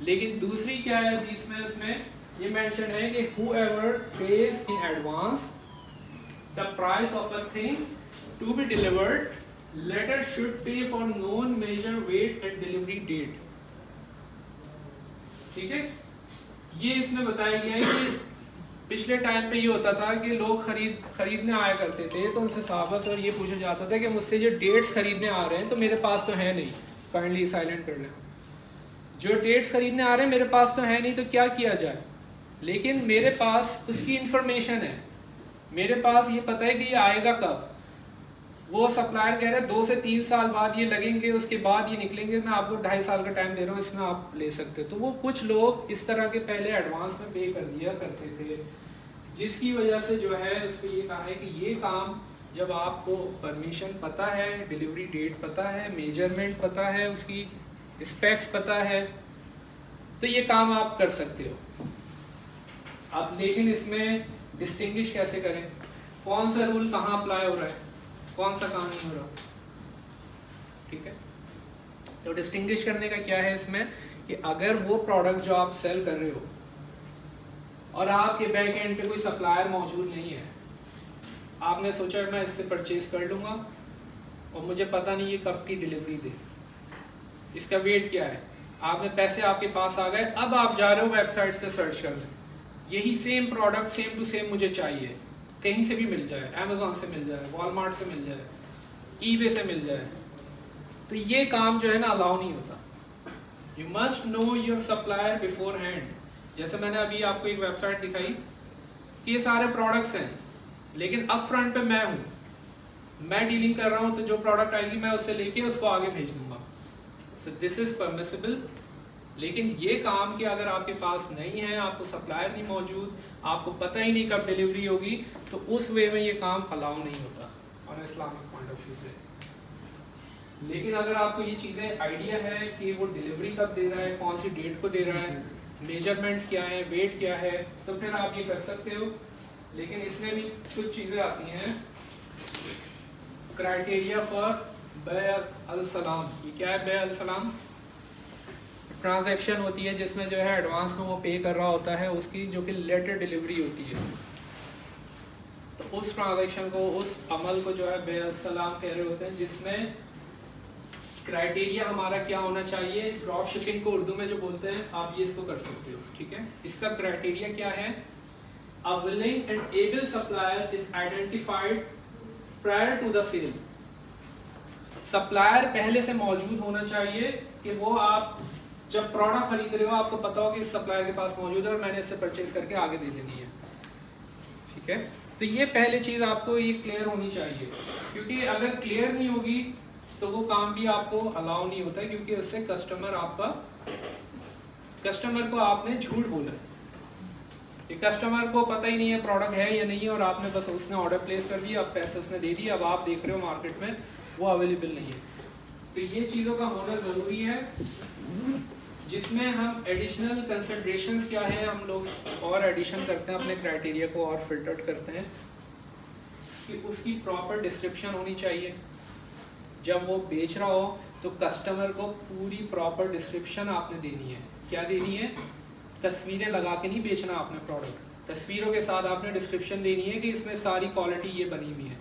लेकिन दूसरी क्या है हदीस में, उसमें ये मेंशन है कि whoever pays in advance the price of a thing to be delivered, later should pay for known measure, weight and delivery date, ठीक है। ये इसमें बताया गया है कि पिछले टाइम पे ये होता था कि लोग खरीदने आया करते थे, तो उनसे साहबा से ये पूछा जाता था कि मुझसे जो डेट्स खरीदने आ रहे हैं तो मेरे पास तो है नहीं, काइंडली साइलेंट कर लें, जो डेट्स खरीदने आ रहे हैं मेरे पास तो है नहीं, तो क्या किया जाए। लेकिन मेरे पास उसकी इंफॉर्मेशन है, मेरे पास ये पता है कि ये आएगा कब, वो सप्लायर कह रहे हैं 2 से 3 साल बाद ये लगेंगे, उसके बाद ये निकलेंगे, मैं आपको 2.5 साल का टाइम दे रहा हूँ, इसमें आप ले सकते हो। तो वो कुछ लोग इस तरह के पहले एडवांस में पे कर दिया करते थे, जिसकी वजह से जो है उस पर ये कहा है कि ये काम जब आपको परमिशन पता है, डिलीवरी डेट पता है, मेजरमेंट पता है, उसकी स्पेक्स पता है, तो ये काम आप कर सकते हो। अब लेकिन इसमें डिस्टिंग्विश कैसे करें, कौन सा रूल कहाँ अप्लाई हो रहा है, कौन सा काम नहीं हो रहा, ठीक है। तो डिस्टिंग्विश करने का क्या है इसमें कि अगर वो प्रोडक्ट जो आप सेल कर रहे हो और आपके बैक एंड पे कोई सप्लायर मौजूद नहीं है, आपने सोचा मैं इससे परचेज कर लूँगा और मुझे पता नहीं ये कब की डिलीवरी दे, इसका वेट क्या है, आपने पैसे आपके पास आ गए, अब आप जा रहे हो वेबसाइट्स पे सर्च करने, यही same product same to same मुझे चाहिए, कहीं से भी मिल जाए, अमेज़ॉन से मिल जाए, वॉलमार्ट से मिल जाए, ईबे से मिल जाए, तो ये काम जो है ना अलाउ नहीं होता। You must know your supplier before hand. जैसे मैंने अभी आपको एक वेबसाइट दिखाई कि ये सारे प्रोडक्ट्स हैं, लेकिन अप फ्रंट पे मैं हूँ, मैं डीलिंग कर रहा हूँ, तो जो प्रोडक्ट आएगी मैं उससे लेके उसको आगे भेज दूंगा, सो दिस इज परमिसिबल। लेकिन ये काम कि अगर आपके पास नहीं है, आपको सप्लायर नहीं मौजूद, आपको पता ही नहीं कब डिलीवरी होगी, तो उस वे में ये काम अलाउ नहीं होता on Islamic point of view से। लेकिन अगर आपको ये चीज़ें आइडिया है कि वो डिलीवरी कब दे रहा है, कौन सी डेट को दे रहा है, मेजरमेंट्स क्या है, वेट क्या है, तो फिर आप ये कर सकते हो। लेकिन इसमें भी कुछ चीज़ें आती हैं, क्राइटेरिया फॉर बै अल सलाम। ये क्या है बै अल सलाम? ट्रांजैक्शन होती है जिसमें जो है एडवांस में वो पे कर रहा होता है उसकी, जो कि लेटर डिलीवरी होती है, तो उस ट्रांजैक्शन को, उस अमल को जो है बै अल सलाम कह रहे होते हैं, जिसमें क्राइटेरिया हमारा क्या होना चाहिए। ड्रॉप शिपिंग को उर्दू में जो बोलते हैं, आप ये इसको कर सकते हो, ठीक है। इसका क्राइटेरिया क्या है? A willing and able supplier is identified prior to the sale. Supplier पहले से मौजूद होना चाहिए कि वो आप जब प्रोडक्ट खरीद रहे हो आपको पता हो कि इस सप्लायर के पास मौजूद है और मैंने इससे परचेज करके आगे दे देनी है, ठीक है। तो ये पहले चीज़ आपको ये क्लियर होनी चाहिए, क्योंकि अगर क्लियर नहीं होगी तो वो काम भी आपको अलाउ नहीं होता है, क्योंकि उससे कस्टमर को आपने झूठ बोला है कि कस्टमर को पता ही नहीं है प्रोडक्ट है या नहीं है, और आपने बस उसने ऑर्डर प्लेस कर दिया, अब पैसे उसने दे दिया, अब आप देख रहे हो मार्केट में वो अवेलेबल नहीं है। तो ये चीज़ों का होना ज़रूरी है, जिसमें हम एडिशनल कंसिडरेशंस क्या है, हम लोग और एडिशन करते हैं, अपने क्राइटेरिया को और फिल्टर करते हैं कि उसकी प्रॉपर डिस्क्रिप्शन होनी चाहिए। जब वो बेच रहा हो तो कस्टमर को पूरी प्रॉपर डिस्क्रिप्शन आपने देनी है। क्या देनी है? तस्वीरें लगा के नहीं बेचना आपने प्रोडक्ट, तस्वीरों के साथ आपने डिस्क्रिप्शन देनी है कि इसमें सारी क्वालिटी ये बनी हुई है,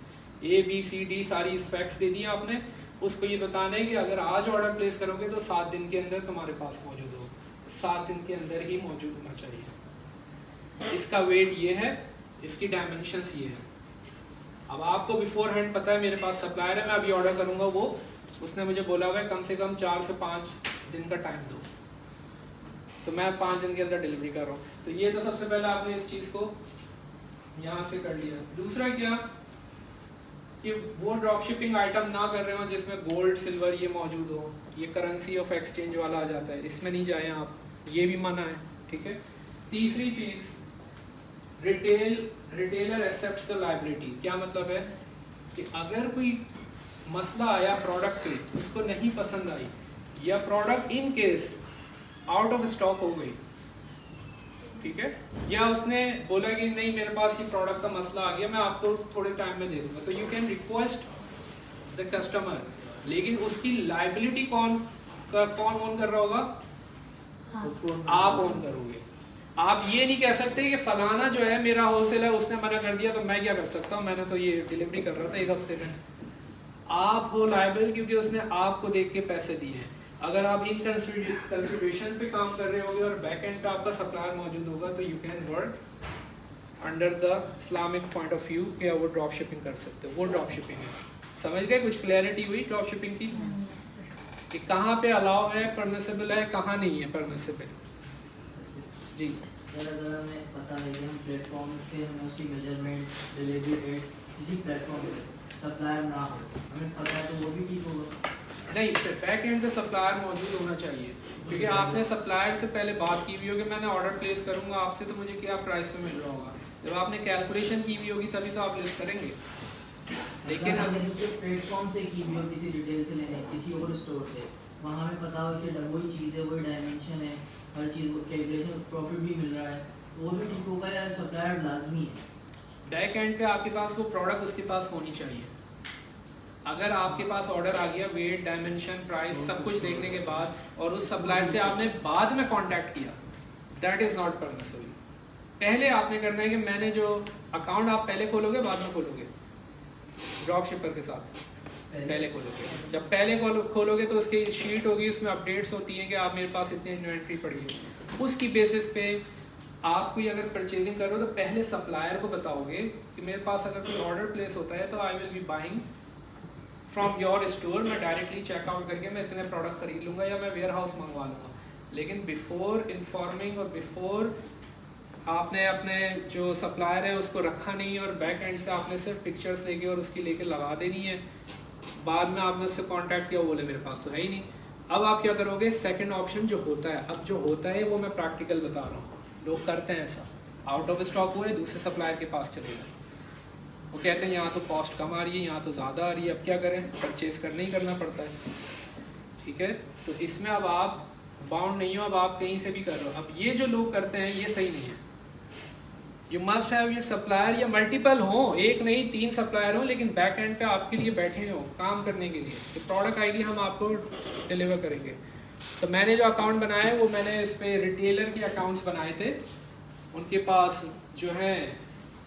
ABCD सारी स्पेक्स देनी है आपने। उसको ये बताना है कि अगर आज ऑर्डर प्लेस करोगे तो 7 दिन के अंदर तुम्हारे पास मौजूद हो, 7 दिन के अंदर ही मौजूद होना चाहिए। इसका वेट ये है, इसकी डायमेंशंस ये है। अब आपको बिफोर हैंड पता है मेरे पास सप्लायर है, मैं अभी ऑर्डर करूँगा, वो उसने मुझे बोला हुआ है कम से कम 4 से 5 दिन का टाइम दो, तो मैं 5 दिन के अंदर डिलीवरी कर रहा हूँ। तो ये तो सबसे पहले आपने इस चीज़ को यहाँ से कर लिया। दूसरा क्या कि वो ड्रॉप शिपिंग आइटम ना कर रहे हो जिसमें गोल्ड सिल्वर ये मौजूद हो, ये करेंसी ऑफ एक्सचेंज वाला आ जाता है, इसमें नहीं जाएं आप, ये भी मना है, ठीक है। तीसरी चीज़, रिटेलर एक्सेप्ट्स द लायबिलिटी। क्या मतलब है कि अगर कोई मसला आया प्रोडक्ट पे, उसको नहीं पसंद आई, या product in case out of stock हो गई, ठीक है, या उसने बोला कि नहीं मेरे पास ये प्रोडक्ट का मसला आ गया, मैं आपको थोड़े टाइम में दे दूंगा, तो you can request the customer, लेकिन उसकी लायबिलिटी कौन ओन कर रहा होगा? आप ओन करोगे। आप ये नहीं कह सकते कि फलाना जो है मेरा होलसेल है उसने मना कर दिया तो मैं क्या कर सकता हूँ, मैंने तो ये डिलीवरी कर रहा था 1 हफ्ते में। आप हो लायबल क्योंकि उसने आपको देख के पैसे दिए हैं। अगर आप इन कंसिडरेशन पे काम कर रहे होगे और बैक एंड पे आपका सप्लायर मौजूद होगा, तो you can work under the Islamic point of view कि वो ड्रॉप शिपिंग कर सकते हो। वो ड्रॉप शिपिंग है। समझ गए? कुछ क्लैरिटी हुई ड्रॉप शिपिंग की कि कहाँ पे अलाउ है, परमिसिबल है, कहाँ नहीं है परमिसिबल। जी सर अगर हमें पता है कि हम प्लेटफॉर्म पे हमें उसकी मेजरमेंट डिलीवरी डेट किसी प्लेटफॉर्म पे सप्लायर ना हो, हमें पता है तो वो भी ठीक होगा। नहीं, बैक एंड पे सप्लायर मौजूद होना चाहिए, क्योंकि आपने सप्लायर से पहले बात की हुई होगी मैंने ऑर्डर प्लेस करूंगा आपसे तो मुझे क्या प्राइस में मिल रहा होगा। जब आपने कैलकुलेशन की हुई होगी तभी तो आप लिस्ट करेंगे। लेकिन अगर प्लेटफॉर्म से की भी हो किसी रिटेल से लेने किसी और स्टोर से, वहाँ हमें पता हो कि वही चीज़ है, वही डायमेंशन है, हर चीज़ को कैलकुलेशन प्रॉफिट भी मिल रहा है, वो भी ठीक होगा या सप्लायर लाजमी है? बैक एंड पे आपके पास वो प्रोडक्ट उसके पास होनी चाहिए। अगर आपके पास ऑर्डर आ गया वेट डायमेंशन प्राइस सब कुछ देखने के बाद और उस सप्लायर से आपने बाद में कांटेक्ट किया, दैट इज़ नॉट परमिसिबल। पहले आपने करना है कि मैंने जो अकाउंट आप पहले खोलोगे बाद में खोलोगे ड्रॉप शिपर के साथ, पहले खोलोगे। जब पहले खोलोगे तो उसकी शीट होगी, उसमें अपडेट्स होती हैं कि आप मेरे पास इतनी इन्वेंट्री पड़ी है। उसकी बेसिस पे आप कोई अगर परचेजिंग कर रहे हो तो पहले सप्लायर को बताओगे कि मेरे पास अगर कोई ऑर्डर प्लेस होता है तो I will be buying from your store, मैं डायरेक्टली चेकआउट करके मैं इतने प्रोडक्ट खरीद लूँगा या मैं वेयर हाउस मंगवा लूँगा। लेकिन बिफोर इन्फॉर्मिंग और बिफोर आपने अपने जो सप्लायर है उसको रखा नहीं और बैक एंड से आपने सिर्फ पिक्चर्स लेके और उसकी लेके लगा देनी है, बाद में आपने उससे कांटेक्ट किया, बोले मेरे पास तो है ही नहीं। अब आप क्या करोगे, सेकंड ऑप्शन जो होता है, अब जो होता है वो मैं प्रैक्टिकल बता रहा हूँ, लोग करते हैं ऐसा, आउट ऑफ स्टॉक हुए दूसरे सप्लायर के पास चले गए, वो कहते हैं यहाँ तो कॉस्ट कम आ रही है यहाँ तो ज़्यादा आ रही है, अब क्या करें, परचेज करना ही करना पड़ता है। ठीक है, तो इसमें अब आप बाउंड नहीं हो, अब आप कहीं से भी कर रहे हो। अब ये जो लोग करते हैं ये सही नहीं है। You must have your supplier, या मल्टीपल हो, एक नहीं 3 सप्लायर हो, लेकिन बैक एंड पे आपके लिए बैठे हो काम करने के लिए, तो प्रोडक्ट आएगी हम आपको डिलीवर करेंगे। तो मैंने जो अकाउंट बनाया है वो मैंने इस पर रिटेलर के अकाउंट्स बनाए थे, उनके पास जो है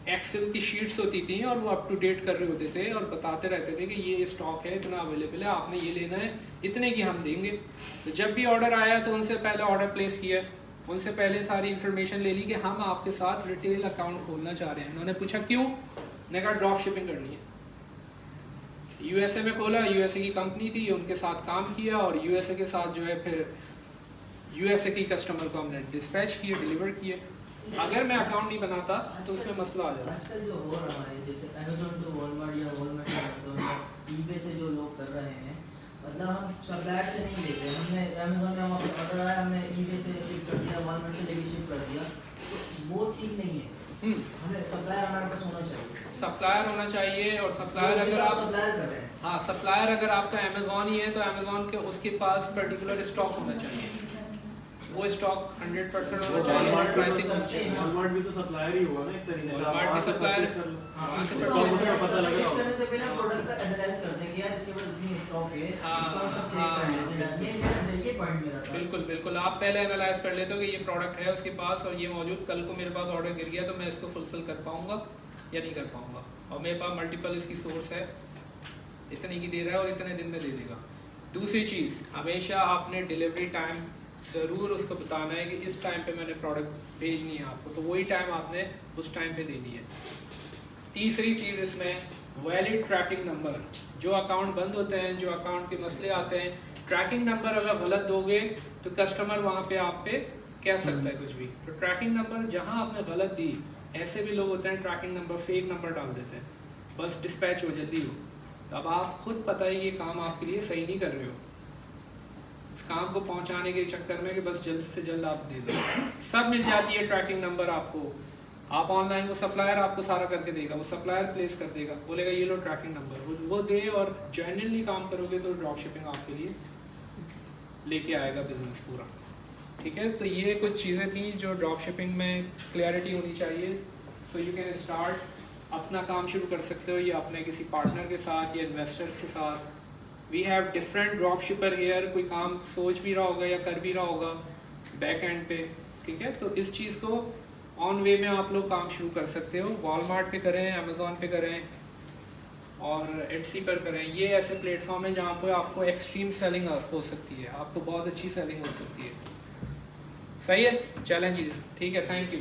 एक्सेल की शीट्स होती थी और वो अप टू डेट कर रहे होते थे और बताते रहते थे कि ये स्टॉक है, इतना अवेलेबल है, आपने ये लेना है, इतने की हम देंगे। तो जब भी ऑर्डर आया तो उनसे पहले ऑर्डर प्लेस किया, उनसे पहले सारी इन्फॉर्मेशन ले ली कि हम आपके साथ रिटेल अकाउंट खोलना चाह रहे हैं। उन्होंने पूछा क्यों, मैंने कहा ड्रॉप शिपिंग करनी है। यूएसए में खोला, यूएसए की कंपनी थी, उनके साथ काम किया और यूएसए के साथ जो है फिर यूएसए की कस्टमर को हमने डिस्पैच किए, डिलीवर किए। अगर मैं अकाउंट नहीं बनाता तो उसमें मसला आ जाता। आजकल जो हो रहा है जैसे अमेज़न टू वॉलमार्ट या वॉलमार्ट या ईबे से जो लोग कर रहे हैं, मतलब हम सप्लायर से नहीं लेते, हमने अमेज़न में हमारा ऑर्डर आया, हमने ईबे से शिप कर दिया, वॉलमार्ट से लेके शिप कर दिया, तो वो ठीक नहीं है। हमें सप्लायर हमारे पास होना चाहिए, सप्लायर होना चाहिए। और सप्लायर अगर आप सप्लायर कर रहे हैं, हाँ, सप्लायर अगर आपका अमेज़ॉन ही है तो अमेज़ॉन के उसके पास पर्टिकुलर स्टॉक होना चाहिए, वो स्टॉक 100% होना चाहिए और प्राइसिंग होनी चाहिए। वॉलमार्ट भी तो सप्लायर ही हुआ ना एक तरीके से, वॉलमार्ट भी supplier है। वहाँ से तो purchase का पता लग रहा इस तरह होगा। से पहले प्रोडक्ट का एनालाइज करते हैं कि यार इसके पास इतनी स्टॉक है, हाँ, इसको हम सब चेक हाँ, कर लेते हैं। ये पॉइंट मेरा था। बिल्कुल बिल्कुल, आप पहले एनालाइज कर लेते हो कि ये प्रोडक्ट है उसके पास और ये मौजूद, कल को मेरे पास ऑर्डर गिर गया तो मैं इसको फुलफिल कर पाऊंगा या नहीं कर पाऊंगा, और मेरे पास मल्टीपल इसकी सोर्स है, इतने की दे रहा है और इतने दिन में दे देगा। दूसरी चीज़, हमेशा आपने डिलीवरी टाइम ज़रूर उसको बताना है कि इस टाइम पे मैंने प्रोडक्ट भेजनी है आपको, तो वही टाइम आपने उस टाइम पे देनी है। तीसरी चीज़ इसमें वैलिड ट्रैकिंग नंबर, जो अकाउंट बंद होते हैं, जो अकाउंट के मसले आते हैं, ट्रैकिंग नंबर अगर गलत दोगे तो कस्टमर वहाँ पे आप पे कह सकता है कुछ भी। तो ट्रैकिंग नंबर जहाँ आपने गलत दी, ऐसे भी लोग होते हैं ट्रैकिंग नंबर फेक नंबर डाल देते हैं, बस डिस्पैच हो जल्दी हो। तो अब आप खुद पता है ये काम आपके लिए सही नहीं कर रहे हो, इस काम को पहुंचाने के चक्कर में कि बस जल्द से जल्द आप दे दो, सब मिल जाती है ट्रैकिंग नंबर आपको। आप ऑनलाइन, वो सप्लायर आपको सारा करके देगा, वो सप्लायर प्लेस कर देगा, बोलेगा ये लो ट्रैकिंग नंबर, वो दे, और जेन्युइनली काम करोगे तो ड्रॉप शिपिंग आपके लिए लेके आएगा बिजनेस पूरा। ठीक है, तो ये कुछ चीज़ें थी जो ड्रॉप शिपिंग में क्लियरिटी होनी चाहिए। सो यू कैन स्टार्ट, अपना काम शुरू कर सकते हो, या अपने किसी पार्टनर के साथ या इन्वेस्टर्स के साथ। We have different drop shipper here, कोई काम सोच भी रहा होगा या कर भी रहा होगा बैक एंड पे। ठीक है, तो इस चीज़ को ऑन वे में आप लोग काम शुरू कर सकते हो। वॉलमार्ट पे करें, अमेज़ॉन पे करें और एटसी पर करें। ये ऐसे प्लेटफॉर्म है जहाँ पर आपको एक्सट्रीम सेलिंग हो सकती है, आपको बहुत अच्छी सेलिंग हो सकती है। सही है, चैलेंज। ठीक है, थैंक यू।